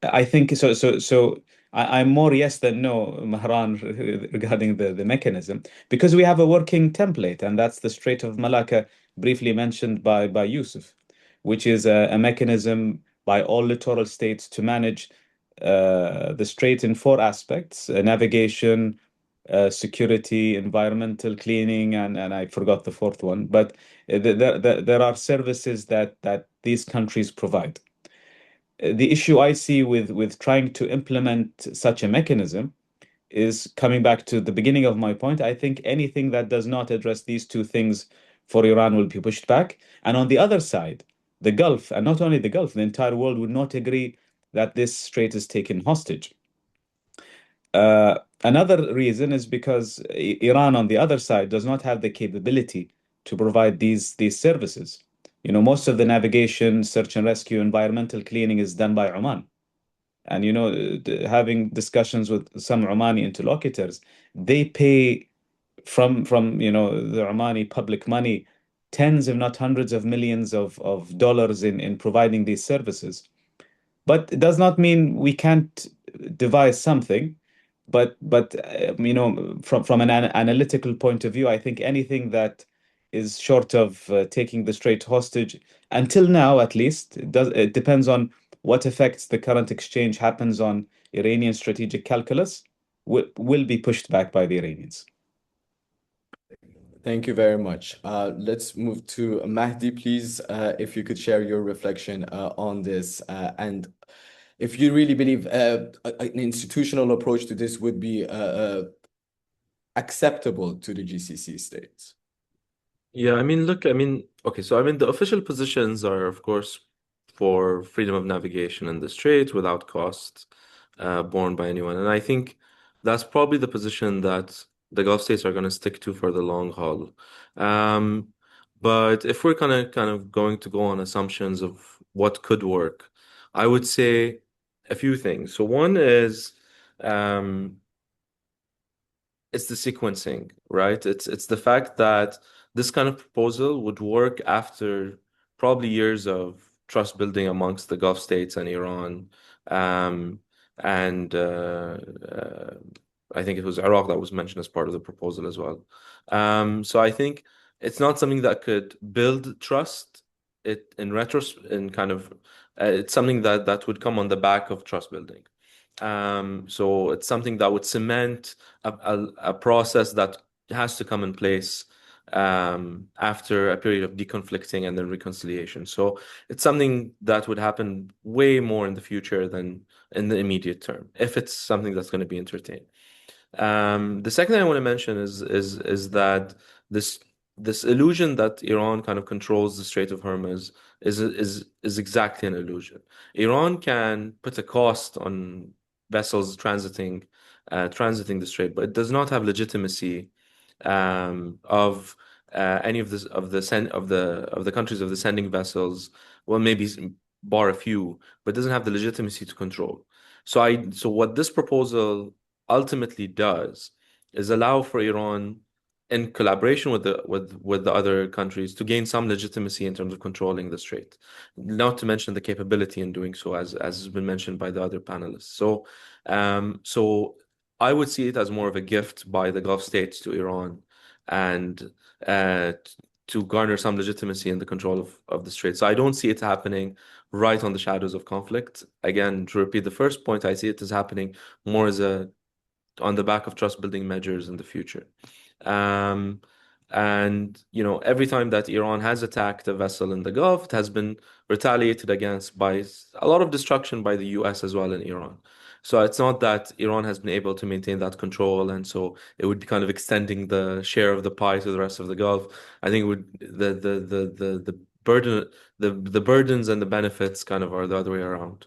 I think so. I'm more yes than no, Mahran, regarding the mechanism, because we have a working template, and that's the Strait of Malacca, briefly mentioned by Yousuf, which is a mechanism by all littoral states to manage the strait in four aspects: navigation, security, environmental cleaning, and I forgot the fourth one. But there are services that these countries provide. The issue I see with trying to implement such a mechanism is coming back to the beginning of my point. I think anything that does not address these two things for Iran will be pushed back. And on the other side, the Gulf, and not only the Gulf, the entire world would not agree that this strait is taken hostage. Another reason is because Iran, on the other side, does not have the capability to provide these services. Most of the navigation, search and rescue, environmental cleaning is done by Oman. And having discussions with some Omani interlocutors, they pay from the Omani public money tens, if not hundreds of millions of dollars in providing these services. But it does not mean we can't devise something. But from an analytical point of view, I think anything that is short of taking the strait hostage, until now at least, it depends on what effects the current exchange happens on Iranian strategic calculus, will be pushed back by the Iranians. Thank you very much. Let's move to Mahdi, please. If you could share your reflection on this, and if you really believe an institutional approach to this would be acceptable to the GCC states. Yeah, okay, so the official positions are, of course, for freedom of navigation in the strait without cost borne by anyone. And I think that's probably the position that the Gulf states are going to stick to for the long haul. But if we're kind of going to go on assumptions of what could work, I would say a few things. So one is it's the sequencing, right? It's the fact that this kind of proposal would work after probably years of trust building amongst the Gulf states and Iran, and I think it was Iraq that was mentioned as part of the proposal as well. So I think it's not something that could build trust. It's something that would come on the back of trust building. So it's something that would cement a process that has to come in place after a period of deconflicting and then reconciliation. So it's something that would happen way more in the future than in the immediate term, if it's something that's going to be entertained. The second thing I want to mention is that this illusion that Iran kind of controls the Strait of Hormuz is exactly an illusion. Iran can put a cost on vessels transiting the strait, but it does not have legitimacy of any of the countries of the sending vessels. Well, maybe bar a few, but doesn't have the legitimacy to control. So what this proposal ultimately does is allow for Iran, in collaboration with the other countries, to gain some legitimacy in terms of controlling the strait. Not to mention the capability in doing so, as has been mentioned by the other panelists. So I would see it as more of a gift by the Gulf states to Iran, and to garner some legitimacy in the control of the strait. So I don't see it happening right on the shadows of conflict. Again, to repeat the first point, I see it as happening more as on the back of trust building measures in the future. And every time that Iran has attacked a vessel in the Gulf, it has been retaliated against by a lot of destruction by the US as well in Iran. So it's not that Iran has been able to maintain that control, and so it would be kind of extending the share of the pie to the rest of the Gulf. I think it would the burdens and the benefits kind of are the other way around.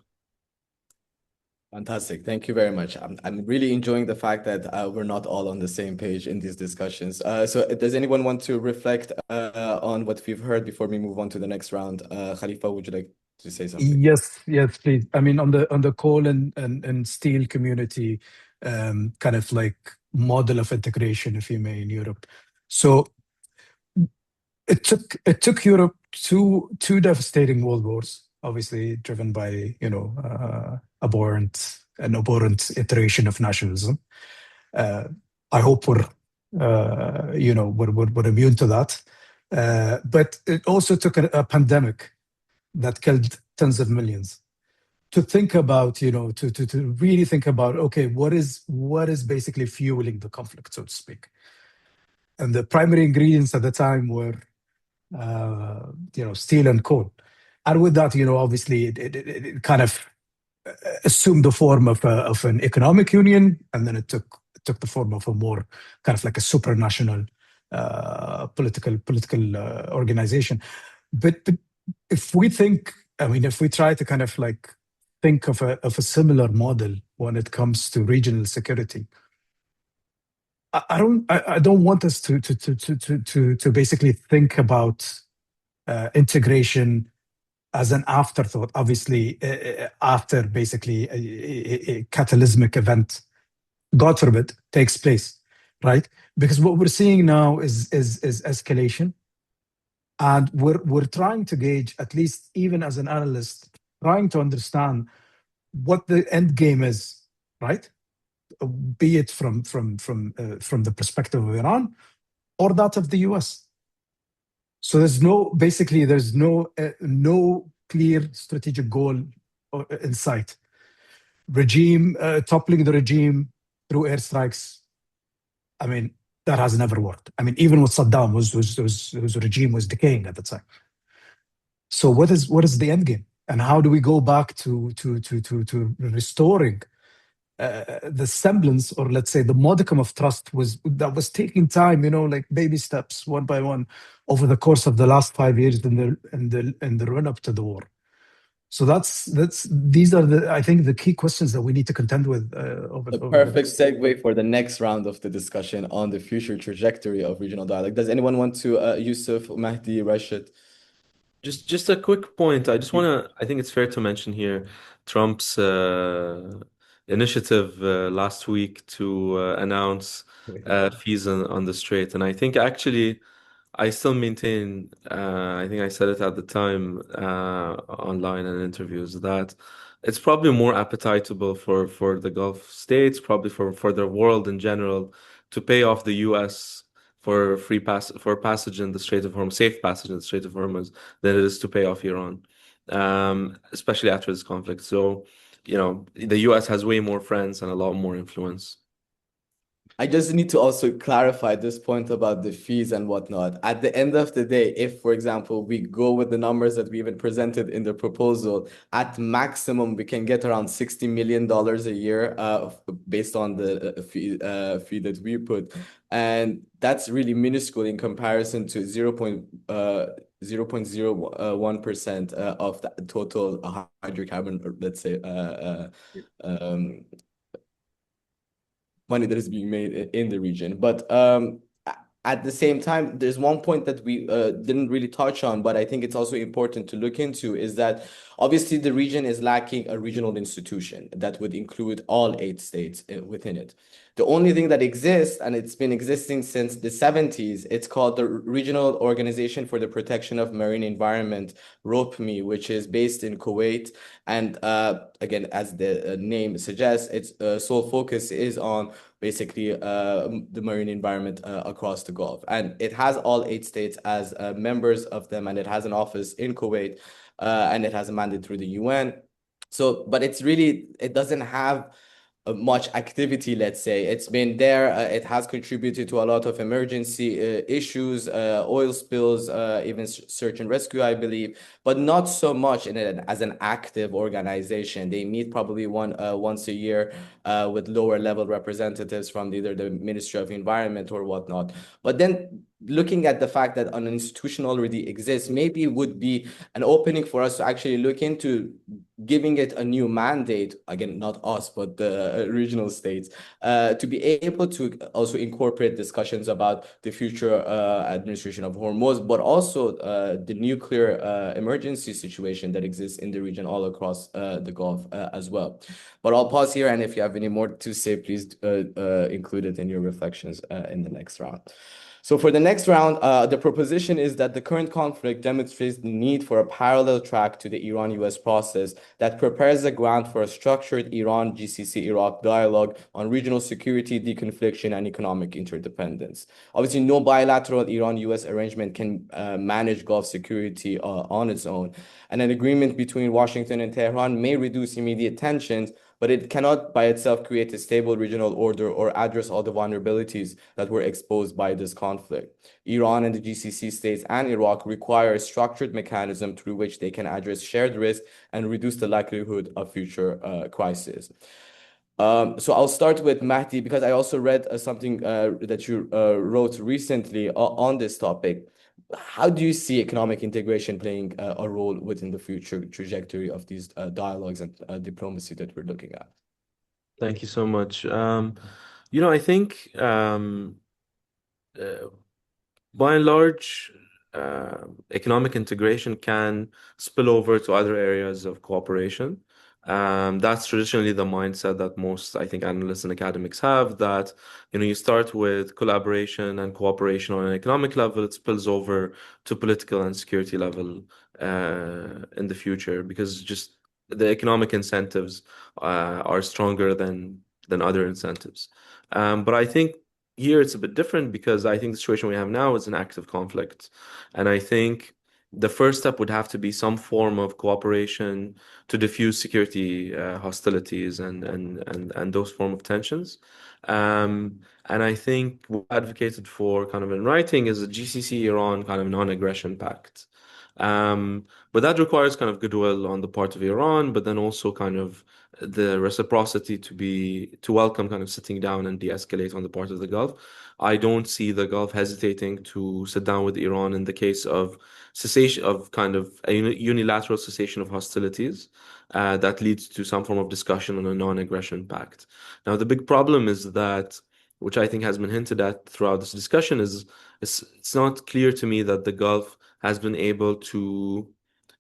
Fantastic. Thank you very much. I'm really enjoying the fact that we're not all on the same page in these discussions. So does anyone want to reflect on what we've heard before we move on to the next round? Khalifa, would you like to say something? Yes, yes, please. I mean, on the coal and steel community, kind of like model of integration, if you may, in Europe. So it took Europe two devastating world wars, obviously driven by an abhorrent iteration of nationalism. I hope we're immune to that. But it also took a pandemic that killed tens of millions to think about, to really think about, okay, what is basically fueling the conflict, so to speak. And the primary ingredients at the time were, steel and coal. And with that, obviously, it kind of assumed the form of an economic union, and then it took the form of a more kind of like a supranational political organization. But if we try to kind of like think of a similar model when it comes to regional security, I don't want us to basically think about integration as an afterthought. Obviously, after basically a catalysmic event, God forbid, takes place, right? Because what we're seeing now is escalation, and we're trying to gauge, at least even as an analyst, trying to understand what the end game is, right? Be it from the perspective of Iran or that of the US. So there's no clear strategic goal in sight. Toppling the regime through airstrikes, I mean, that has never worked. I mean, even with Saddam, whose regime was decaying at the time. So what is the end game, and how do we go back to restoring the semblance, or let's say the modicum of trust that was taking time, like baby steps, one by one, over the course of the last 5 years in the run up to the war. So these are I think the key questions that we need to contend with over The the perfect next. segue for the next round of the discussion on the future trajectory of regional dialogue. Does anyone want to, Yousuf, Mahdi, Rashid? Just a quick point. I think it's fair to mention here Trump's initiative last week to announce fees on the Strait. And I think actually I still maintain, I think I said it at the time online in interviews, that it's probably more appetitable for the Gulf states, probably for the world in general, to pay off the US for passage in the Strait of Hormuz, safe passage in the Strait of Hormuz, than it is to pay off Iran, especially after this conflict. So, the US has way more friends and a lot more influence. I just need to also clarify this point about the fees and whatnot. At the end of the day, if, for example, we go with the numbers that we even presented in the proposal, at maximum, we can get around $60 million a year based on the fee that we put. And that's really minuscule in comparison to 0.01% of the total hydrocarbon, let's say, money that is being made in the region. But at the same time, there's one point that we didn't really touch on, but I think it's also important to look into, is that obviously the region is lacking a regional institution that would include all 8 states within it. The only thing that exists, and it's been existing since the 70s, it's called the Regional Organization for the Protection of Marine Environment, ROPMI, which is based in Kuwait. And again, as the name suggests, its sole focus is on basically the marine environment across the Gulf. And it has all 8 states as members of them, and it has an office in Kuwait, and it has a mandate through the UN. So, but it doesn't have much activity, let's say. It's been there. It has contributed to a lot of emergency issues, oil spills, even search and rescue, I believe, but not so much as an active organization. They meet probably once a year with lower level representatives from either the Ministry of Environment or whatnot. But then looking at the fact that an institution already exists, maybe it would be an opening for us to actually look into giving it a new mandate, again, not us, but the regional states, to be able to also incorporate discussions about the future administration of Hormuz, but also the nuclear emergency situation that exists in the region all across the Gulf as well. But I'll pause here, and if you have any more to say, please include it in your reflections in the next round. So for the next round, the proposition is that the current conflict demonstrates the need for a parallel track to the Iran-US process that prepares the ground for a structured Iran-GCC-Iraq dialogue on regional security, deconfliction, and economic interdependence. Obviously, no bilateral Iran-US arrangement can manage Gulf security on its own. And an agreement between Washington and Tehran may reduce immediate tensions, but it cannot by itself create a stable regional order or address all the vulnerabilities that were exposed by this conflict. Iran and the GCC states and Iraq require a structured mechanism through which they can address shared risk and reduce the likelihood of future crises. So I'll start with Mahdi, because I also read something that you wrote recently on this topic. How do you see economic integration playing a role within the future trajectory of these dialogues and diplomacy that we're looking at? Thank you so much. I think by and large, economic integration can spill over to other areas of cooperation. That's traditionally the mindset that most, I think, analysts and academics have, that, you start with collaboration and cooperation on an economic level, it spills over to political and security level in the future, because just the economic incentives are stronger than other incentives. But I think here it's a bit different, because I think the situation we have now is an active conflict. And I think the first step would have to be some form of cooperation to diffuse security hostilities and those form of tensions. And I think what I advocated for kind of in writing is a GCC-Iran kind of non-aggression pact. But that requires kind of goodwill on the part of Iran, but then also kind of the reciprocity to welcome kind of sitting down and de-escalate on the part of the Gulf. I don't see the Gulf hesitating to sit down with Iran in the case of cessation of kind of a unilateral cessation of hostilities that leads to some form of discussion on a non-aggression pact. Now, the big problem is that, which I think has been hinted at throughout this discussion, is it's not clear to me that the Gulf has been able to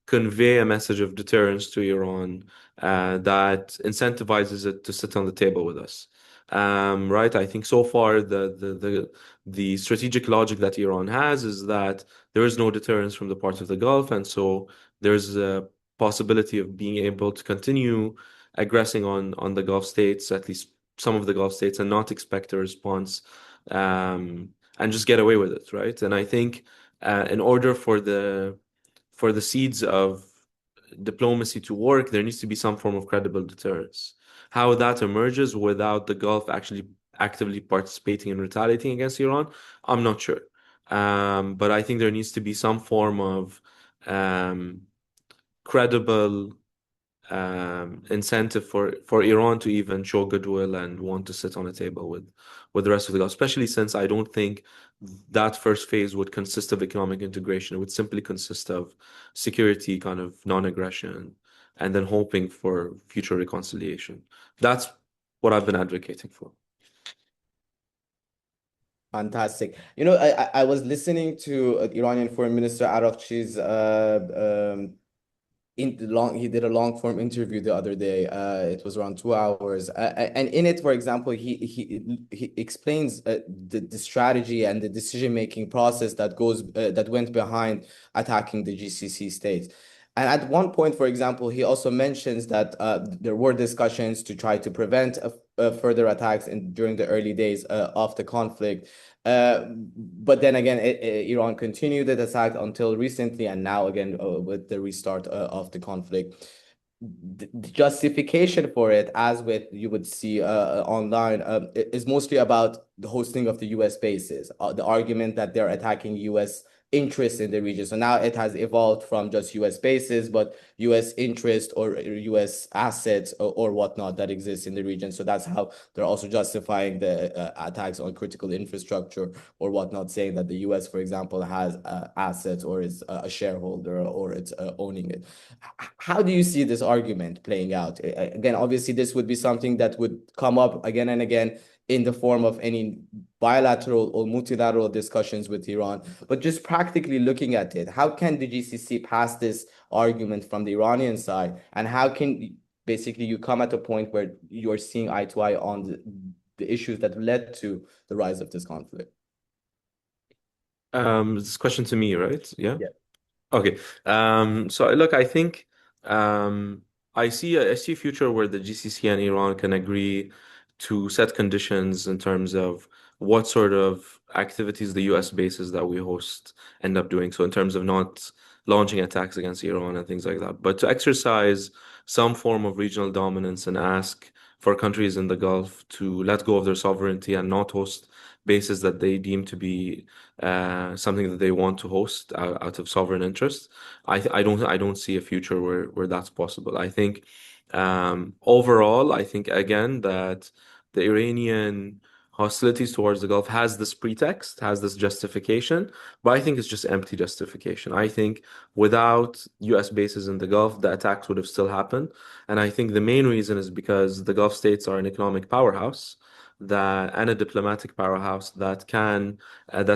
convey a message of deterrence to Iran that incentivizes it to sit on the table with us. Right? I think so far the strategic logic that Iran has is that there is no deterrence from the part of the Gulf, and so there's a possibility of being able to continue aggressing on the Gulf states, at least some of the Gulf states, and not expect a response and just get away with it, right? And I think in order for the seeds of diplomacy to work, there needs to be some form of credible deterrence. How that emerges without the Gulf actually actively participating and retaliating against Iran, I'm not sure. But I think there needs to be some form of credible incentive for Iran to even show goodwill and want to sit on a table with the rest of the Gulf, especially since I don't think that first phase would consist of economic integration. It would simply consist of security, kind of non-aggression, and then hoping for future reconciliation. That's what I've been advocating for. Fantastic. I was listening to Iranian Foreign Minister Araghchi's he did a long form interview the other day. It was around 2 hours, and in it, for example, he explains the strategy and the decision-making process that went behind attacking the GCC states. And at one point, for example, he also mentions that there were discussions to try to prevent further attacks during the early days of the conflict. But then again, Iran continued the attack until recently, and now again with the restart of the conflict. The justification for it, as with you would see online, is mostly about the hosting of the U.S. bases. The argument that they're attacking U.S. interest in the region. So now it has evolved from just US bases, but US interest or US assets or whatnot that exists in the region. So that's how they're also justifying the attacks on critical infrastructure or whatnot, saying that the US, for example, has assets or is a shareholder or it's owning it. How do you see this argument playing out? Again, obviously, this would be something that would come up again and again in the form of any bilateral or multilateral discussions with Iran. But just practically looking at it, how can the GCC pass this argument from the Iranian side? And how can basically you come at a point where you're seeing eye to eye on the issues that led to the rise of this conflict? This question to me, right? Yeah. Yeah. Okay. So look, I think I see a future where the GCC and Iran can agree to set conditions in terms of what sort of activities the US bases that we host end up doing. So in terms of not launching attacks against Iran and things like that, but to exercise some form of regional dominance and ask for countries in the Gulf to let go of their sovereignty and not host bases that they deem to be something that they want to host out of sovereign interest. I don't see a future where that's possible. I think overall, I think again that the Iranian hostilities towards the Gulf has this pretext, has this justification, but I think it's just empty justification. I think without US bases in the Gulf, the attacks would have still happened. And I think the main reason is because the Gulf states are an economic powerhouse and a diplomatic powerhouse that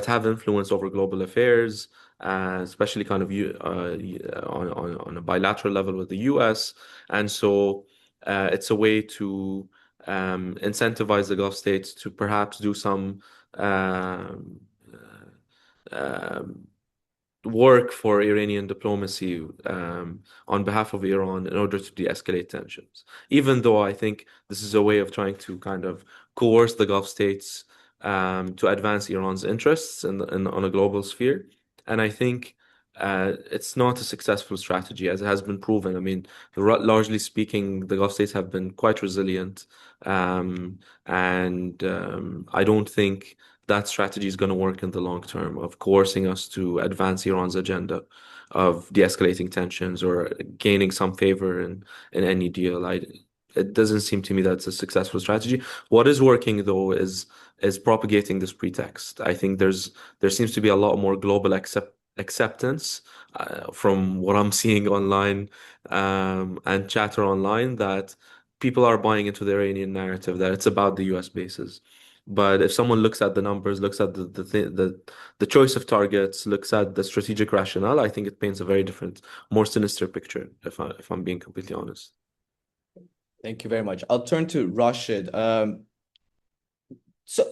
have influence over global affairs, especially kind of on a bilateral level with the US. And so it's a way to incentivize the Gulf states to perhaps do some work for Iranian diplomacy on behalf of Iran in order to de-escalate tensions. Even though I think this is a way of trying to kind of coerce the Gulf states to advance Iran's interests on a global sphere. And I think it's not a successful strategy, as it has been proven. I mean, largely speaking, the Gulf states have been quite resilient. And I don't think that strategy is going to work in the long term of coercing us to advance Iran's agenda of de-escalating tensions or gaining some favor in any deal. It doesn't seem to me that's a successful strategy. What is working though is propagating this pretext. I think there seems to be a lot more global acceptance from what I'm seeing online and chatter online that people are buying into the Iranian narrative that it's about the US bases. But if someone looks at the numbers, looks at the choice of targets, looks at the strategic rationale, I think it paints a very different, more sinister picture, if I'm being completely honest. Thank you very much. I'll turn to Rashid. So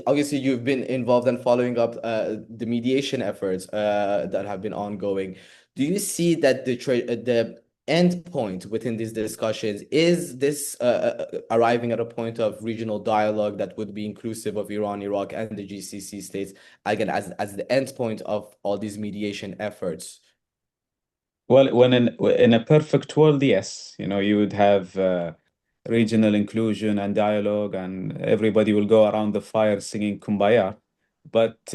obviously you've been involved in following up the mediation efforts that have been ongoing. Do you see that the end point within these discussions is this arriving at a point of regional dialogue that would be inclusive of Iran, Iraq, and the GCC states again as the end point of all these mediation efforts? Well, when in a perfect world, yes, you would have regional inclusion and dialogue, and everybody will go around the fire singing Kumbaya. But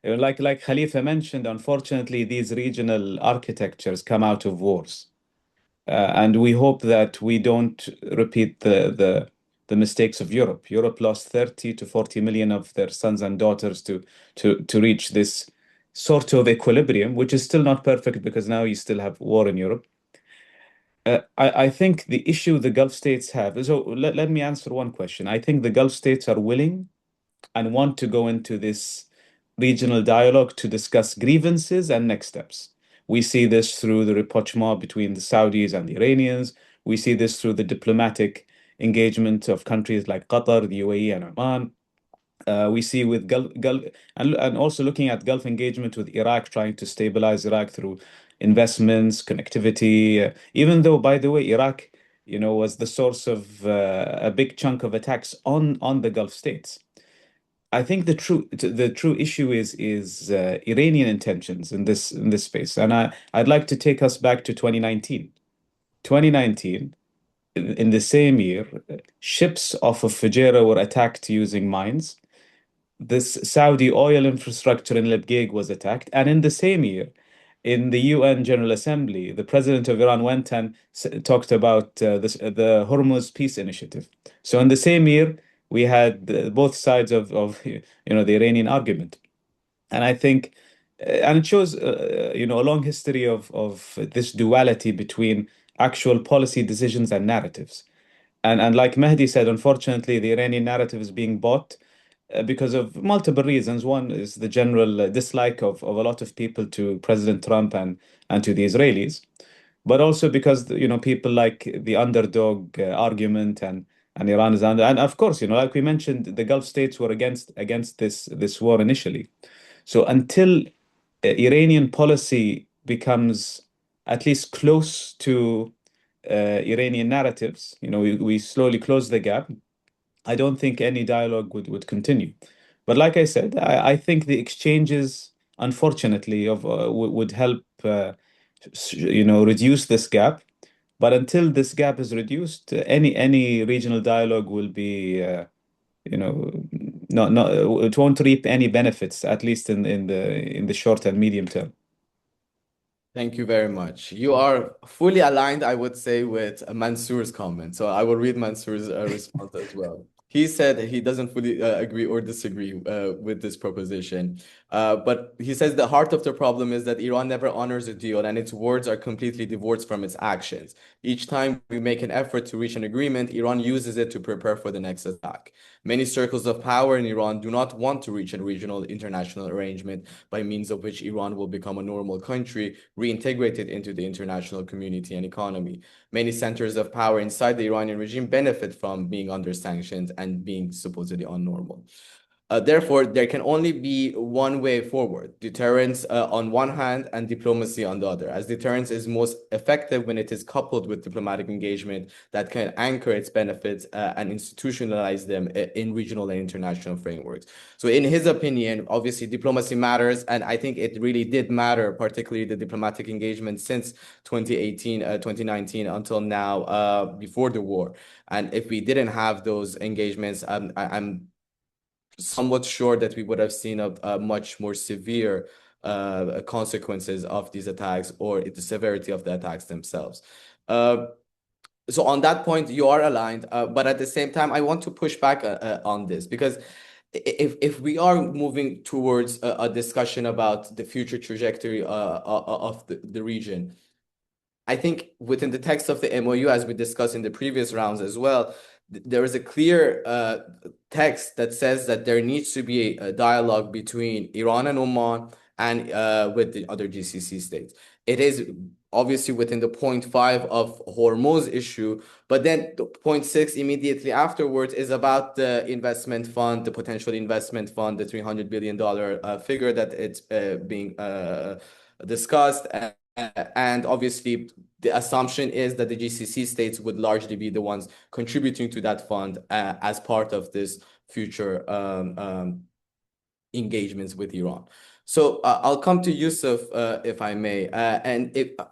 like Khalifa mentioned, unfortunately, these regional architectures come out of wars. And we hope that we don't repeat the mistakes of Europe. Europe lost 30 to 40 million of their sons and daughters to reach this sort of equilibrium, which is still not perfect because now you still have war in Europe. I think the issue the Gulf states have, so let me answer one question. I think the Gulf states are willing and want to go into this regional dialogue to discuss grievances and next steps. We see this through the rapprochement between the Saudis and the Iranians. We see this through the diplomatic engagement of countries like Qatar, the UAE, and Oman. We see with Gulf and also looking at Gulf engagement with Iraq, trying to stabilize Iraq through investments, connectivity. Even though, by the way, Iraq, was the source of a big chunk of attacks on the Gulf states. I think the true issue is Iranian intentions in this space, and I'd like to take us back to 2019. 2019, in the same year, ships off of Fujairah were attacked using mines. this Saudi oil infrastructure in Libgig was attacked. And in the same year, in the UN General Assembly, the president of Iran went and talked about the Hormuz Peace Initiative. So in the same year, we had both sides of the Iranian argument. And I think, and it shows, a long history of this duality between actual policy decisions and narratives. And like Mahdi said, unfortunately, the Iranian narrative is being bought because of multiple reasons. One is the general dislike of a lot of people to President Trump and to the Israelis, but also because people like the underdog argument and Iran is under, and of course, like we mentioned, the Gulf states were against this war initially. So until Iranian policy becomes at least close to Iranian narratives, we slowly close the gap. I don't think any dialogue would continue. But like I said, I think the exchanges, unfortunately, would help, reduce this gap. But until this gap is reduced, any regional dialogue will be, not it won't reap any benefits, at least in the short and medium term. Thank you very much. You are fully aligned, I would say, with Mansour's comment. So I will read Mansour's response as well. He said he doesn't fully agree or disagree with this proposition. But he says the heart of the problem is that Iran never honors a deal and its words are completely divorced from its actions. Each time we make an effort to reach an agreement, Iran uses it to prepare for the next attack. Many circles of power in Iran do not want to reach a regional international arrangement by means of which Iran will become a normal country, reintegrated into the international community and economy. Many centers of power inside the Iranian regime benefit from being under sanctions and being supposedly unnormal. Therefore, there can only be one way forward: deterrence on one hand and diplomacy on the other, as deterrence is most effective when it is coupled with diplomatic engagement that can anchor its benefits and institutionalize them in regional and international frameworks. So in his opinion, obviously diplomacy matters, and I think it really did matter, particularly the diplomatic engagement since 2018, 2019 until now, before the war. And if we didn't have those engagements, I'm somewhat sure that we would have seen a much more severe consequences of these attacks or the severity of the attacks themselves. So on that point, you are aligned, but at the same time, I want to push back on this, because if we are moving towards a discussion about the future trajectory of the region, I think within the text of the MOU, as we discussed in the previous rounds as well, there is a clear text that says that there needs to be a dialogue between Iran and Oman and with the other GCC states. It is obviously within the point 5 of Hormuz issue, but then the point 6 immediately afterwards is about the investment fund, the potential investment fund, the $300 billion figure that it's being discussed. And obviously, the assumption is that the GCC states would largely be the ones contributing to that fund as part of this future engagements with Iran. So I'll come to Yousuf, if I may.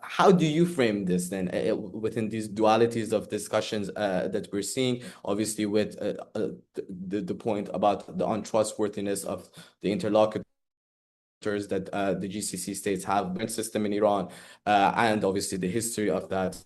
How do you frame this then within these dualities of discussions that we're seeing, obviously with the point about the untrustworthiness of the interlocutors that the GCC states have been system in Iran, and obviously the history of that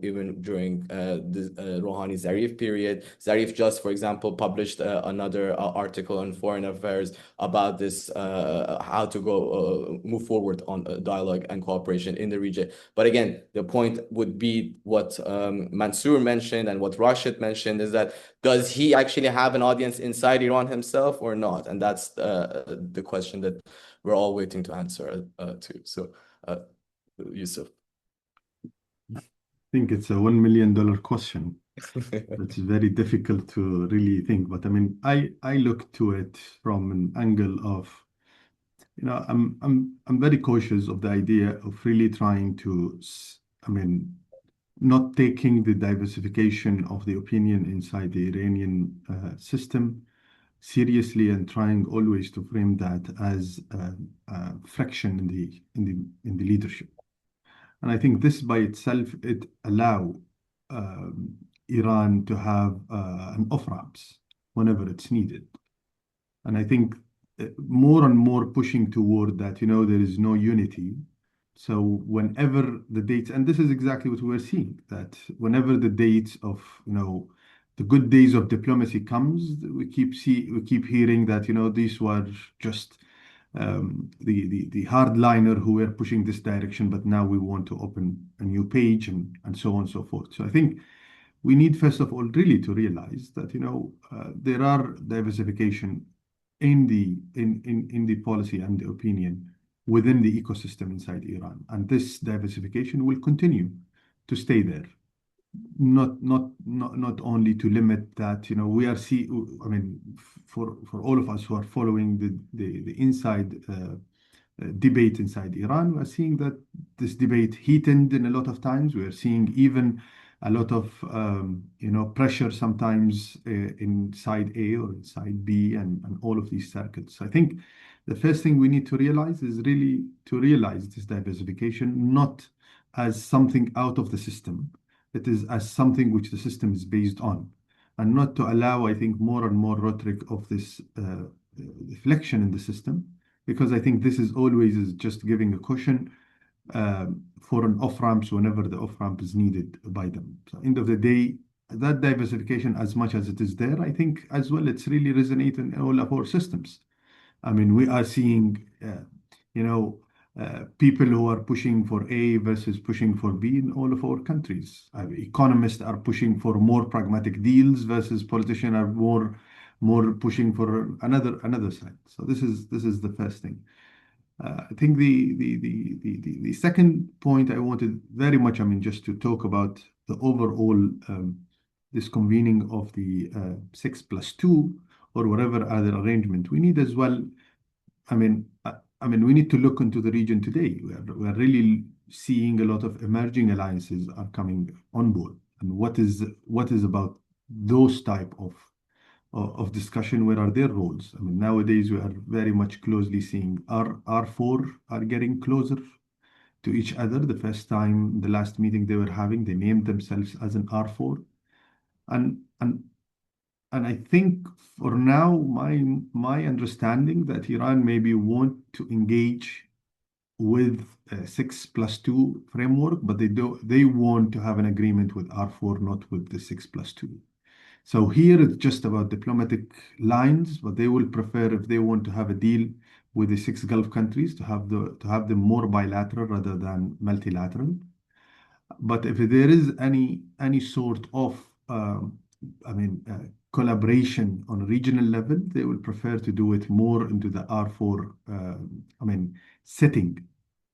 even during the Rouhani Zarif period. Zarif just, for example, published another article on foreign affairs about this, how to go move forward on dialogue and cooperation in the region. But again, the point would be what Mansour mentioned and what Rashid mentioned, is that does he actually have an audience inside Iran himself or not? And that's the question that we're all waiting to answer to. So, Yousuf. I think it's a $1 million question. It's very difficult to really think, but I mean, I look to it from an angle of, I'm very cautious of the idea of really trying to, not taking the diversification of the opinion inside the Iranian system seriously, and trying always to frame that as a friction in the leadership. And I think this by itself, it allow Iran to have an off-ramps whenever it's needed. And I think more and more pushing toward that, there is no unity. So whenever the dates, and this is exactly what we're seeing, that whenever the dates of, the good days of diplomacy comes, we keep hearing that, these were just the hardliner who were pushing this direction, but now we want to open a new page and so on and so forth. So I think we need, first of all, really to realize that, there are diversification in the policy and the opinion within the ecosystem inside Iran. And this diversification will continue to stay there. Not only to limit that, we are I mean, for all of us who are following the inside debate inside Iran, we are seeing that this debate heatened in a lot of times. We are seeing even a lot of pressure sometimes inside A or inside B and all of these circles. So I think the first thing we need to realize is really to realize this diversification not as something out of the system. It is as something which the system is based on, and not to allow, I think, more and more rhetoric of this reflection in the system, because I think this is always just giving a cushion for an off-ramps whenever the off-ramp is needed by them. So end of the day, that diversification, as much as it is there, I think as well, it's really resonating in all of our systems. I mean, we are seeing, people who are pushing for A versus pushing for B in all of our countries. Economists are pushing for more pragmatic deals versus politicians are more pushing for another side. So this is the first thing. I think the second point I wanted very much, just to talk about the overall this convening of the 6+2 or whatever other arrangement. We need as well, we need to look into the region today. We are really seeing a lot of emerging alliances are coming on board. And what is about those type of discussion? Where are their roles? Nowadays we are very much closely seeing R4 are getting closer to each other. The first time, the last meeting they were having, they named themselves as an R4. And I think for now, my understanding that Iran maybe want to engage with a 6+2 framework, but they want to have an agreement with R4, not with the 6+2. So here it's just about diplomatic lines, but they will prefer, if they want to have a deal with the 6 Gulf countries, to have them more bilateral rather than multilateral. But if there is any sort of collaboration on a regional level, they will prefer to do it more into the R4 setting,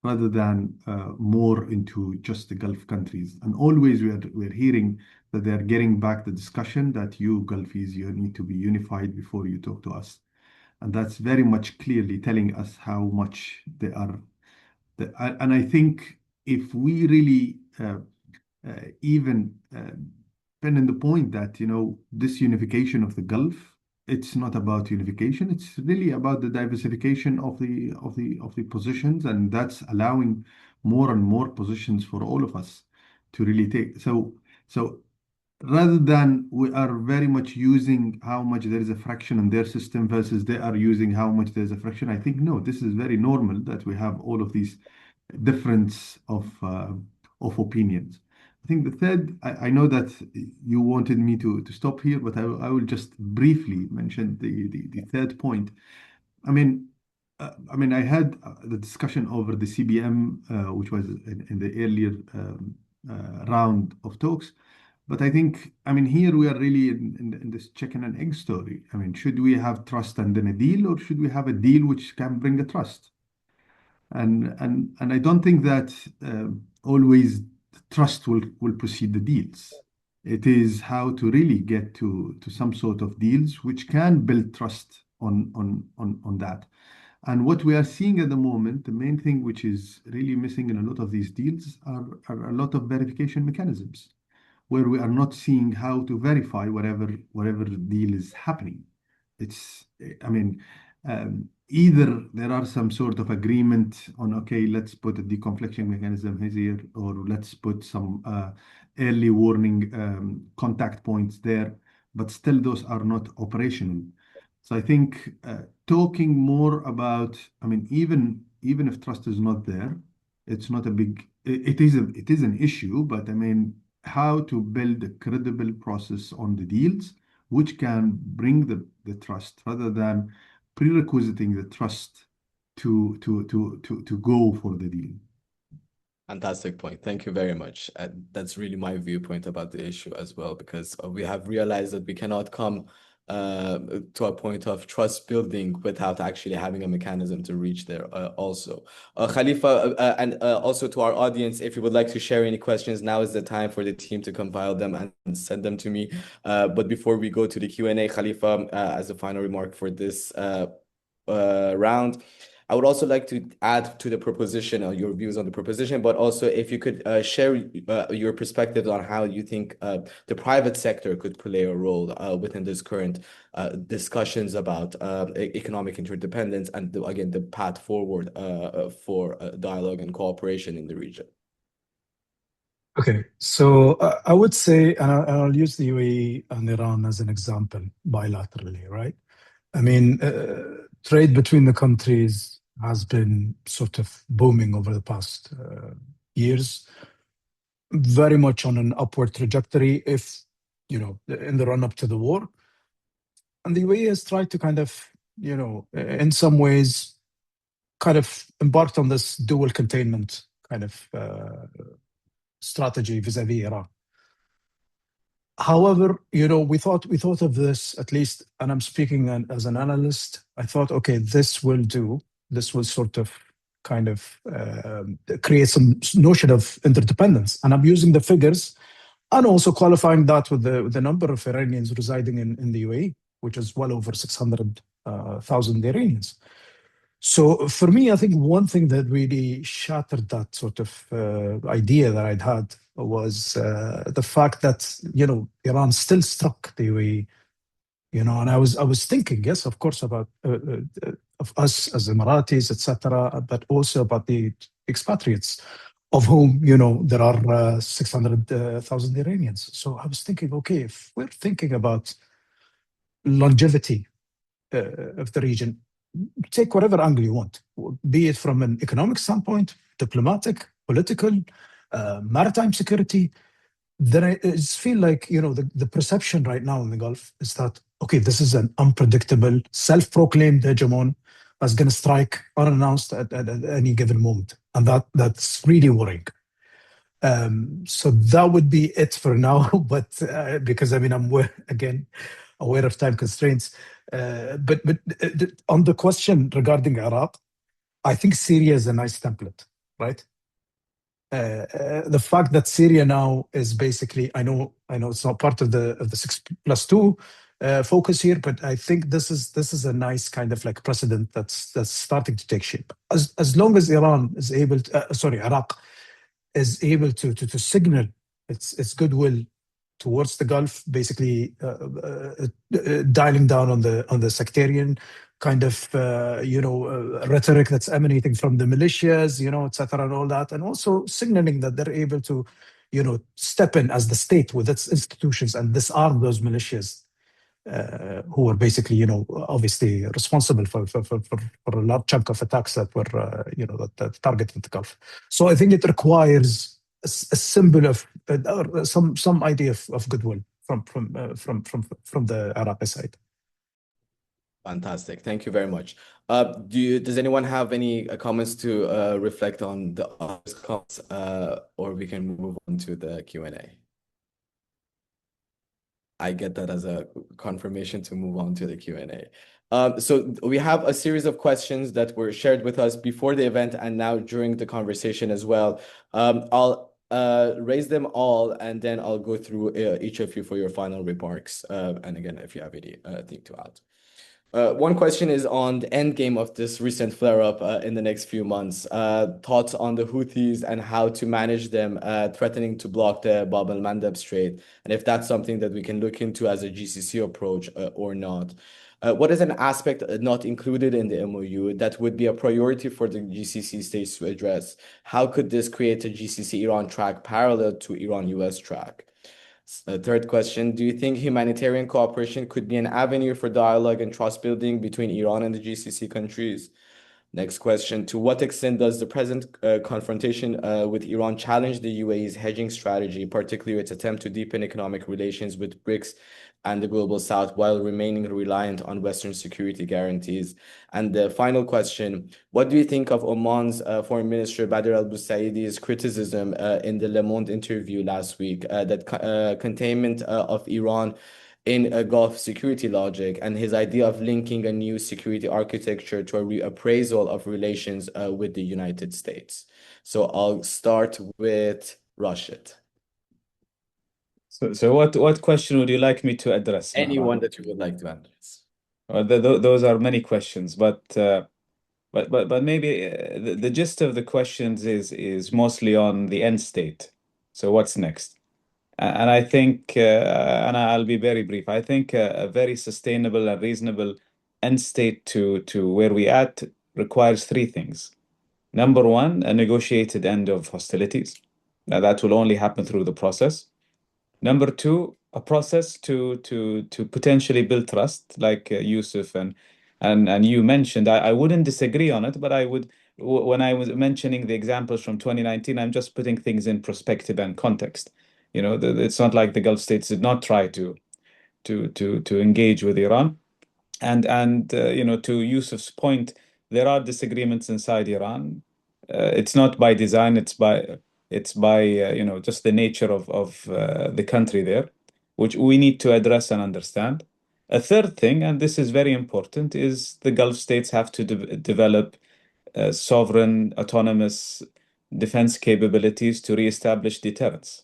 rather than more into just the Gulf countries. And always we're hearing that they're getting back the discussion that you Gulfies, you need to be unified before you talk to us. And that's very much clearly telling us how much they are. And I think if we really even pen in the point that, this unification of the Gulf, it's not about unification. It's really about the diversification of the positions, and that's allowing more and more positions for all of us to really take. So rather than we are very much using how much there is a fraction in their system versus they are using how much there's a fraction, I think no, this is very normal that we have all of these difference of opinions. I think the third, I know that you wanted me to stop here, but I will just briefly mention the third point. I had the discussion over the CBM, which was in the earlier round of talks. But I think, here we are really in this chicken and egg story. Should we have trust and then a deal, or should we have a deal which can bring a trust? And I don't think that always trust will precede the deals. It is how to really get to some sort of deals which can build trust on that. And what we are seeing at the moment, the main thing which is really missing in a lot of these deals are a lot of verification mechanisms, where we are not seeing how to verify whatever deal is happening. It's, either there are some sort of agreement on, okay, let's put a deconfliction mechanism here, or let's put some early warning contact points there, but still those are not operational. So I think talking more about, I mean, even if trust is not there, it's not a big, it is an issue, but I mean, how to build a credible process on the deals, which can bring the trust rather than prerequisiting the trust to go for the deal. Fantastic point. Thank you very much. That's really my viewpoint about the issue as well, because we have realized that we cannot come to a point of trust building without actually having a mechanism to reach there also. Khalifa, and also to our audience, if you would like to share any questions, now is the time for the team to compile them and send them to me. But before we go to the Q&A, Khalifa, as a final remark for this round, I would also like to add to the proposition, your views on the proposition, but also if you could share your perspectives on how you think the private sector could play a role within this current discussions about economic interdependence and, again, the path forward for dialogue and cooperation in the region. Okay, so I would say, and I'll use the UAE and Iran as an example bilaterally, right? I mean, trade between the countries has been sort of booming over the past years, very much on an upward trajectory, if, you know, in the run-up to the war. And the UAE has tried to kind of, you know, in some ways, kind of embarked on this dual containment kind of strategy vis-a-vis Iran. However, you know, we thought of this, at least, and I'm speaking as an analyst, I thought, okay, this will sort of kind of create some notion of interdependence. And I'm using the figures and also qualifying that with the number of Iranians residing in the UAE, which is well over 600,000 Iranians. So for me, I think one thing that really shattered that sort of idea that I'd had was the fact that, you know, Iran still struck the UAE, you know, and I was thinking, yes, of course, about of us as Emiratis, etc., but also about the expatriates, of whom, you know, there are 600,000 Iranians. So I was thinking, okay, if we're thinking about longevity of the region, take whatever angle you want, be it from an economic standpoint, diplomatic, political, maritime security. Then I just feel like, you know, the perception right now in the Gulf is that, okay, this is an unpredictable, self-proclaimed hegemon that's going to strike unannounced at any given moment. And that's really worrying. So that would be it for now. But because, I mean, I'm aware of time constraints. But on the question regarding Iraq, I think Syria is a nice template, right? The fact that Syria now is basically, I know it's not part of the 6+2 focus here, but I think this is a nice kind of like precedent that's starting to take shape. As long as Iraq is able to signal its goodwill towards the Gulf, basically dialing down on the sectarian kind of rhetoric that's emanating from the militias, you know, etc., and all that, and also signaling that they're able to, you know, step in as the state with its institutions and disarm those militias who are basically, you know, obviously responsible for a large chunk of attacks that were, that targeted the Gulf. So I think it requires a symbol of or some idea of goodwill from the Iraqi side. Fantastic. Thank you very much. Does anyone have any comments to reflect on the other comments, or we can move on to the Q&A? I get that as a confirmation to move on to the Q&A. So we have a series of questions that were shared with us before the event and now during the conversation as well. I'll raise them all, and then I'll go through each of you for your final remarks. And again, if you have anything to add. One question is on the end game of this recent flare-up in the next few months. Thoughts on the Houthis and how to manage them threatening to block the Bab al-Mandab Strait, and if that's something that we can look into as a GCC approach or not. What is an aspect not included in the MOU that would be a priority for the GCC states to address? How could this create a GCC-Iran track parallel to Iran-US track? Third question, do you think humanitarian cooperation could be an avenue for dialogue and trust building between Iran and the GCC countries? Next question, to what extent does the present confrontation with Iran challenge the UAE's hedging strategy, particularly its attempt to deepen economic relations with BRICS and the Global South while remaining reliant on Western security guarantees? And the final question, what do you think of Oman's Foreign Minister Badr al-Busaidi's criticism in the Le Monde interview last week that containment of Iran in a Gulf security logic and his idea of linking a new security architecture to a reappraisal of relations with the United States? So I'll start with Rashid. So what question would you like me to address, Mehran? Anyone that you would like to address. Those are many questions, but maybe the gist of the questions is mostly on the end state. So what's next? And I think, and I'll be very brief. I think a very sustainable and reasonable end state to where we at requires three things. Number one, a negotiated end of hostilities. Now that will only happen through the process. Number two, a process to potentially build trust, like Yousuf and you mentioned. I wouldn't disagree on it, but I would, when I was mentioning the examples from 2019, I'm just putting things in perspective and context. You know, it's not like the Gulf states did not try to engage with Iran. And you know, to Yusuf's point, there are disagreements inside Iran. It's not by design, it's by you know, just the nature of the country there, which we need to address and understand. A third thing, and this is very important, is the Gulf states have to develop sovereign, autonomous defense capabilities to reestablish deterrence.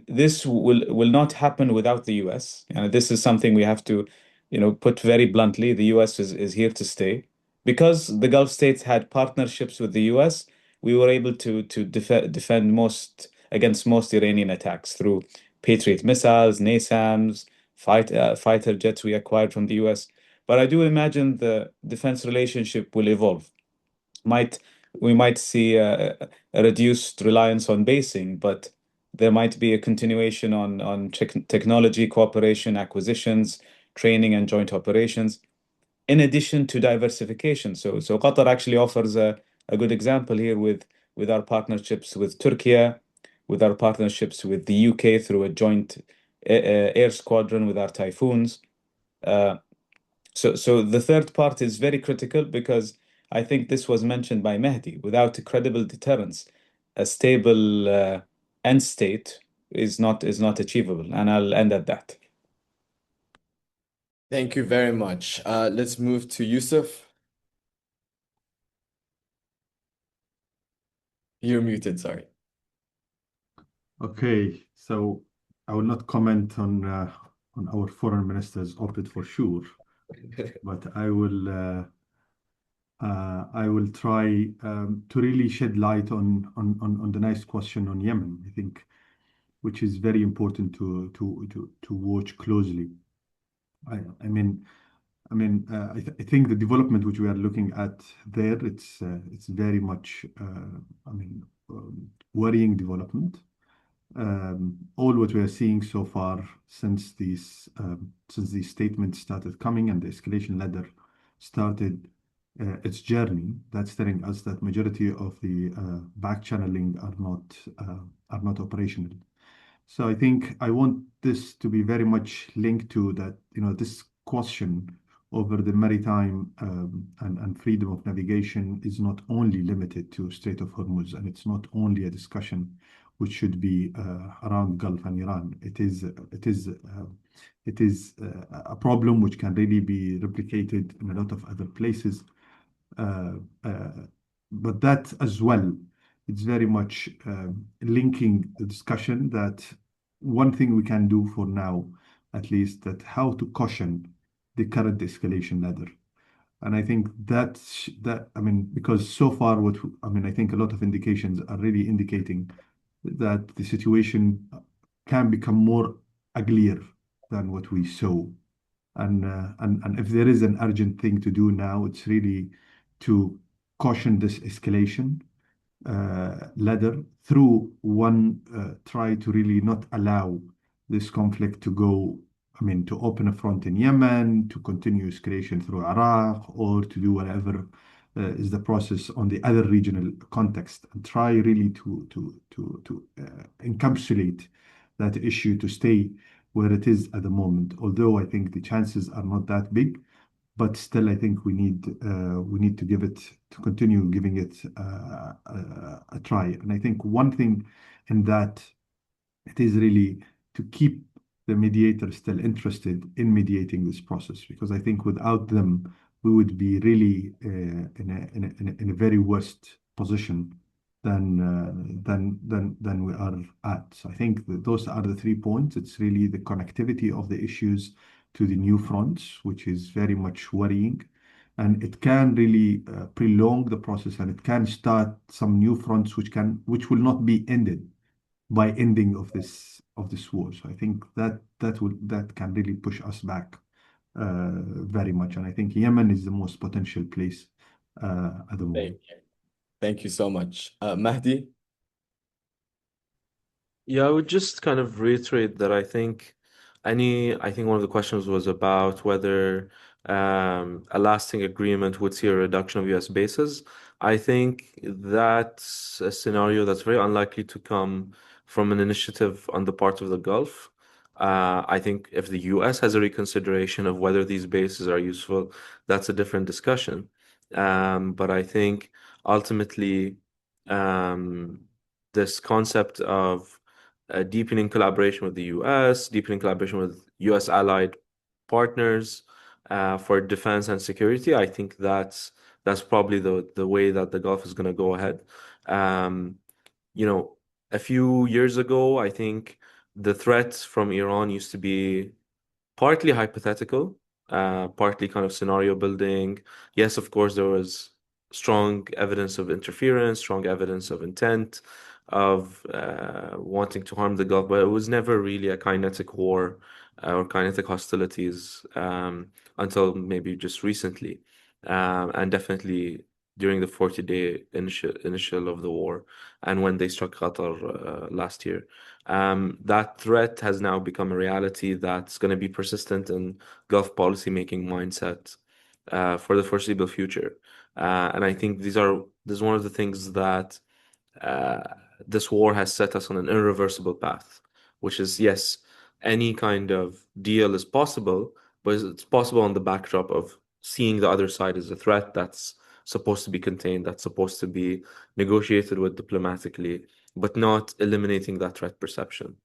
This will not happen without the US. And this is something we have to, you know, put very bluntly. The US is here to stay. Because the Gulf states had partnerships with the US, we were able to defend most against most Iranian attacks through Patriot missiles, NASAMS, fighter jets we acquired from the US. But I do imagine the defense relationship will evolve. We might see a reduced reliance on basing, but there might be a continuation on technology cooperation, acquisitions, training, and joint operations, in addition to diversification. So Qatar actually offers a good example here with our partnerships with Turkey, with our partnerships with the UK through a joint air squadron with our Typhoons. So the third part is very critical because I think this was mentioned by Mahdi. Without a credible deterrence, a stable end state is not achievable. And I'll end at that. Thank you very much. Let's move to Yousuf. You're muted, sorry. Okay, so I will not comment on our foreign minister's op-ed for sure, but I will try to really shed light on the nice question on Yemen, I think, which is very important to watch closely. I think the development which we are looking at there, it's very much worrying development. All what we are seeing so far since these statements started coming and the escalation ladder started its journey, that's telling us that majority of the back channeling are not operational. So I think I want this to be very much linked to that, you know, this question over the maritime and freedom of navigation is not only limited to Strait of Hormuz, and it's not only a discussion which should be around Gulf and Iran. It is a problem which can really be replicated in a lot of other places. But that as well, it's very much linking the discussion that one thing we can do for now, at least, that how to caution the current escalation ladder. And I think because so far I think a lot of indications are really indicating that the situation can become more uglier than what we saw. And if there is an urgent thing to do now, it's really to caution this escalation ladder through one, try to really not allow this conflict to go, to open a front in Yemen, to continue escalation through Iraq, or to do whatever is the process on the other regional context, and try really to encapsulate that issue to stay where it is at the moment. Although I think the chances are not that big, but still I think we need to continue giving it a try. And I think one thing in that, it is really to keep the mediator still interested in mediating this process, because I think without them we would be really in a very worst position than we are at. So I think that those are the 3 points. It's really the connectivity of the issues to the new fronts, which is very much worrying, and it can really prolong the process, and it can start some new fronts which will not be ended by ending of this war. So I think that can really push us back very much. And I think Yemen is the most potential place at the moment. Thank you so much. Mahdi? Yeah, I would just kind of reiterate that I think one of the questions was about whether a lasting agreement would see a reduction of US bases. I think that's a scenario that's very unlikely to come from an initiative on the part of the Gulf. I think if the US has a reconsideration of whether these bases are useful, that's a different discussion. But I think ultimately, this concept of deepening collaboration with the US, deepening collaboration with US allied partners for defense and security, I think that's probably the way that the Gulf is going to go ahead. A few years ago, I think the threat from Iran used to be partly hypothetical, partly kind of scenario building. Yes, of course, there was strong evidence of interference, strong evidence of intent, of wanting to harm the Gulf, but it was never really a kinetic war or kinetic hostilities until maybe just recently, and definitely during the 40-day initial of the war, and when they struck Qatar last year. That threat has now become a reality that's going to be persistent in Gulf policy-making mindset for the foreseeable future. And I think this is one of the things that this war has set us on an irreversible path, which is, yes, any kind of deal is possible, but it's possible on the backdrop of seeing the other side as a threat that's supposed to be contained, that's supposed to be negotiated with diplomatically, but not eliminating that threat perception.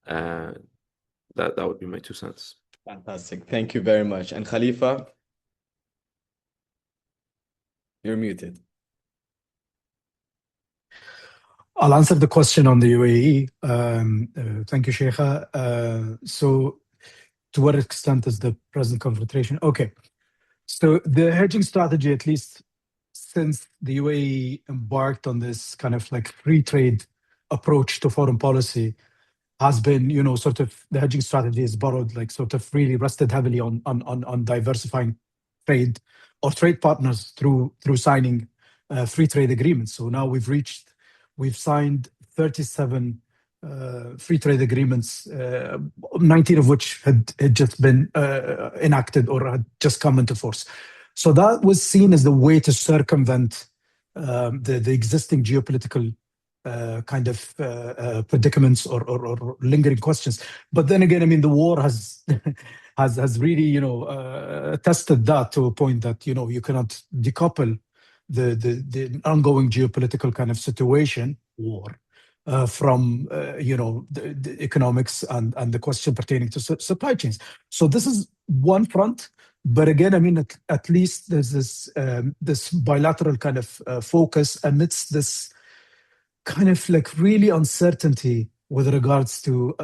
That would be my 2 cents. Fantastic. Thank you very much. And Khalifa, you're muted. I'll answer the question on the UAE. Thank you, Sheikha. So to what extent is the present confrontation? Okay. So the hedging strategy, at least since the UAE embarked on this kind of like free trade approach to foreign policy, has been, sort of the hedging strategy is borrowed, like sort of really rested heavily on diversifying trade or trade partners through signing free trade agreements. So now we've signed 37 free trade agreements, 19 of which had just been enacted or had just come into force. So that was seen as the way to circumvent the existing geopolitical kind of predicaments or lingering questions. But then again, the war has really tested that to a point that you cannot decouple the ongoing geopolitical kind of situation, war, from the economics and the question pertaining to supply chains. So this is one front. But again, at least there's this bilateral kind of focus amidst this kind of like really uncertainty with regards to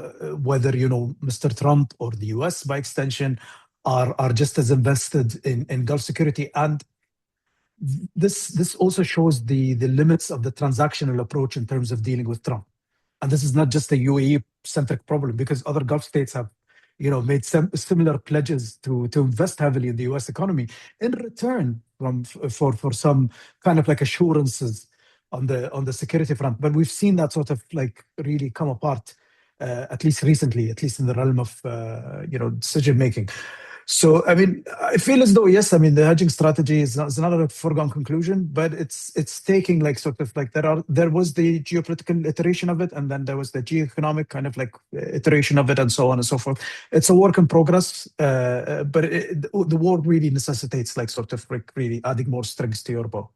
whether Mr. Trump or the US by extension are just as invested in Gulf security. And this also shows the limits of the transactional approach in terms of dealing with Trump. And this is not just a UAE-centric problem, because other Gulf states have made similar pledges to invest heavily in the US economy in return for some kind of like assurances on the security front. But we've seen that sort of like really come apart at least recently, at least in the realm of decision making. So, I mean, I feel as though, yes, I mean, the hedging strategy is not a foregone conclusion, but it's taking like sort of like there was the geopolitical iteration of it, and then there was the geoeconomic kind of like iteration of it, and so on and so forth. It's a work in progress, but the war really necessitates like sort of like really adding more strings to your bow.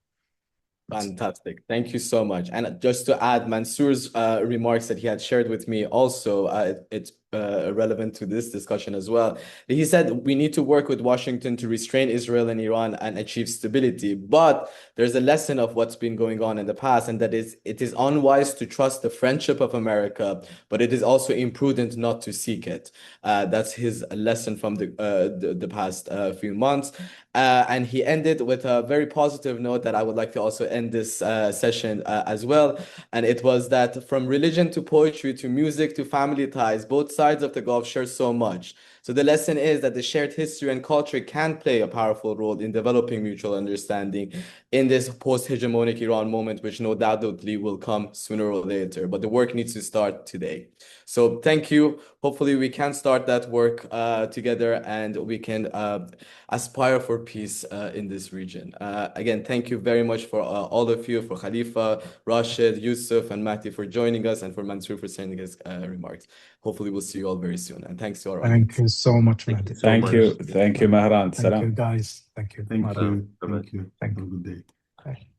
Fantastic. Thank you so much. And just to add, Mansour's remarks that he had shared with me also, it's relevant to this discussion as well. He said we need to work with Washington to restrain Israel and Iran and achieve stability. But there's a lesson of what's been going on in the past, and that is it is unwise to trust the friendship of America, but it is also imprudent not to seek it. That's his lesson from the past few months. And he ended with a very positive note that I would like to also end this session as well. And it was that from religion to poetry to music to family ties, both sides of the Gulf share so much. So the lesson is that the shared history and culture can play a powerful role in developing mutual understanding in this post-hegemonic Iran moment, which no doubtedly will come sooner or later. But the work needs to start today. So thank you. Hopefully we can start that work together, and we can aspire for peace in this region. Again, thank you very much for all of you, for Khalifa, Rashid, Yousuf, and Mahdi for joining us, and for Mansour for sending his remarks. Hopefully we'll see you all very soon. And thanks to our audience. Thank you so much, Mahdi. Thank you. Thank you, Mehran. Thank you, guys. Thank you. Thank Mahdi. you. Bye-bye. Thank you. Thank Have a good day. Bye.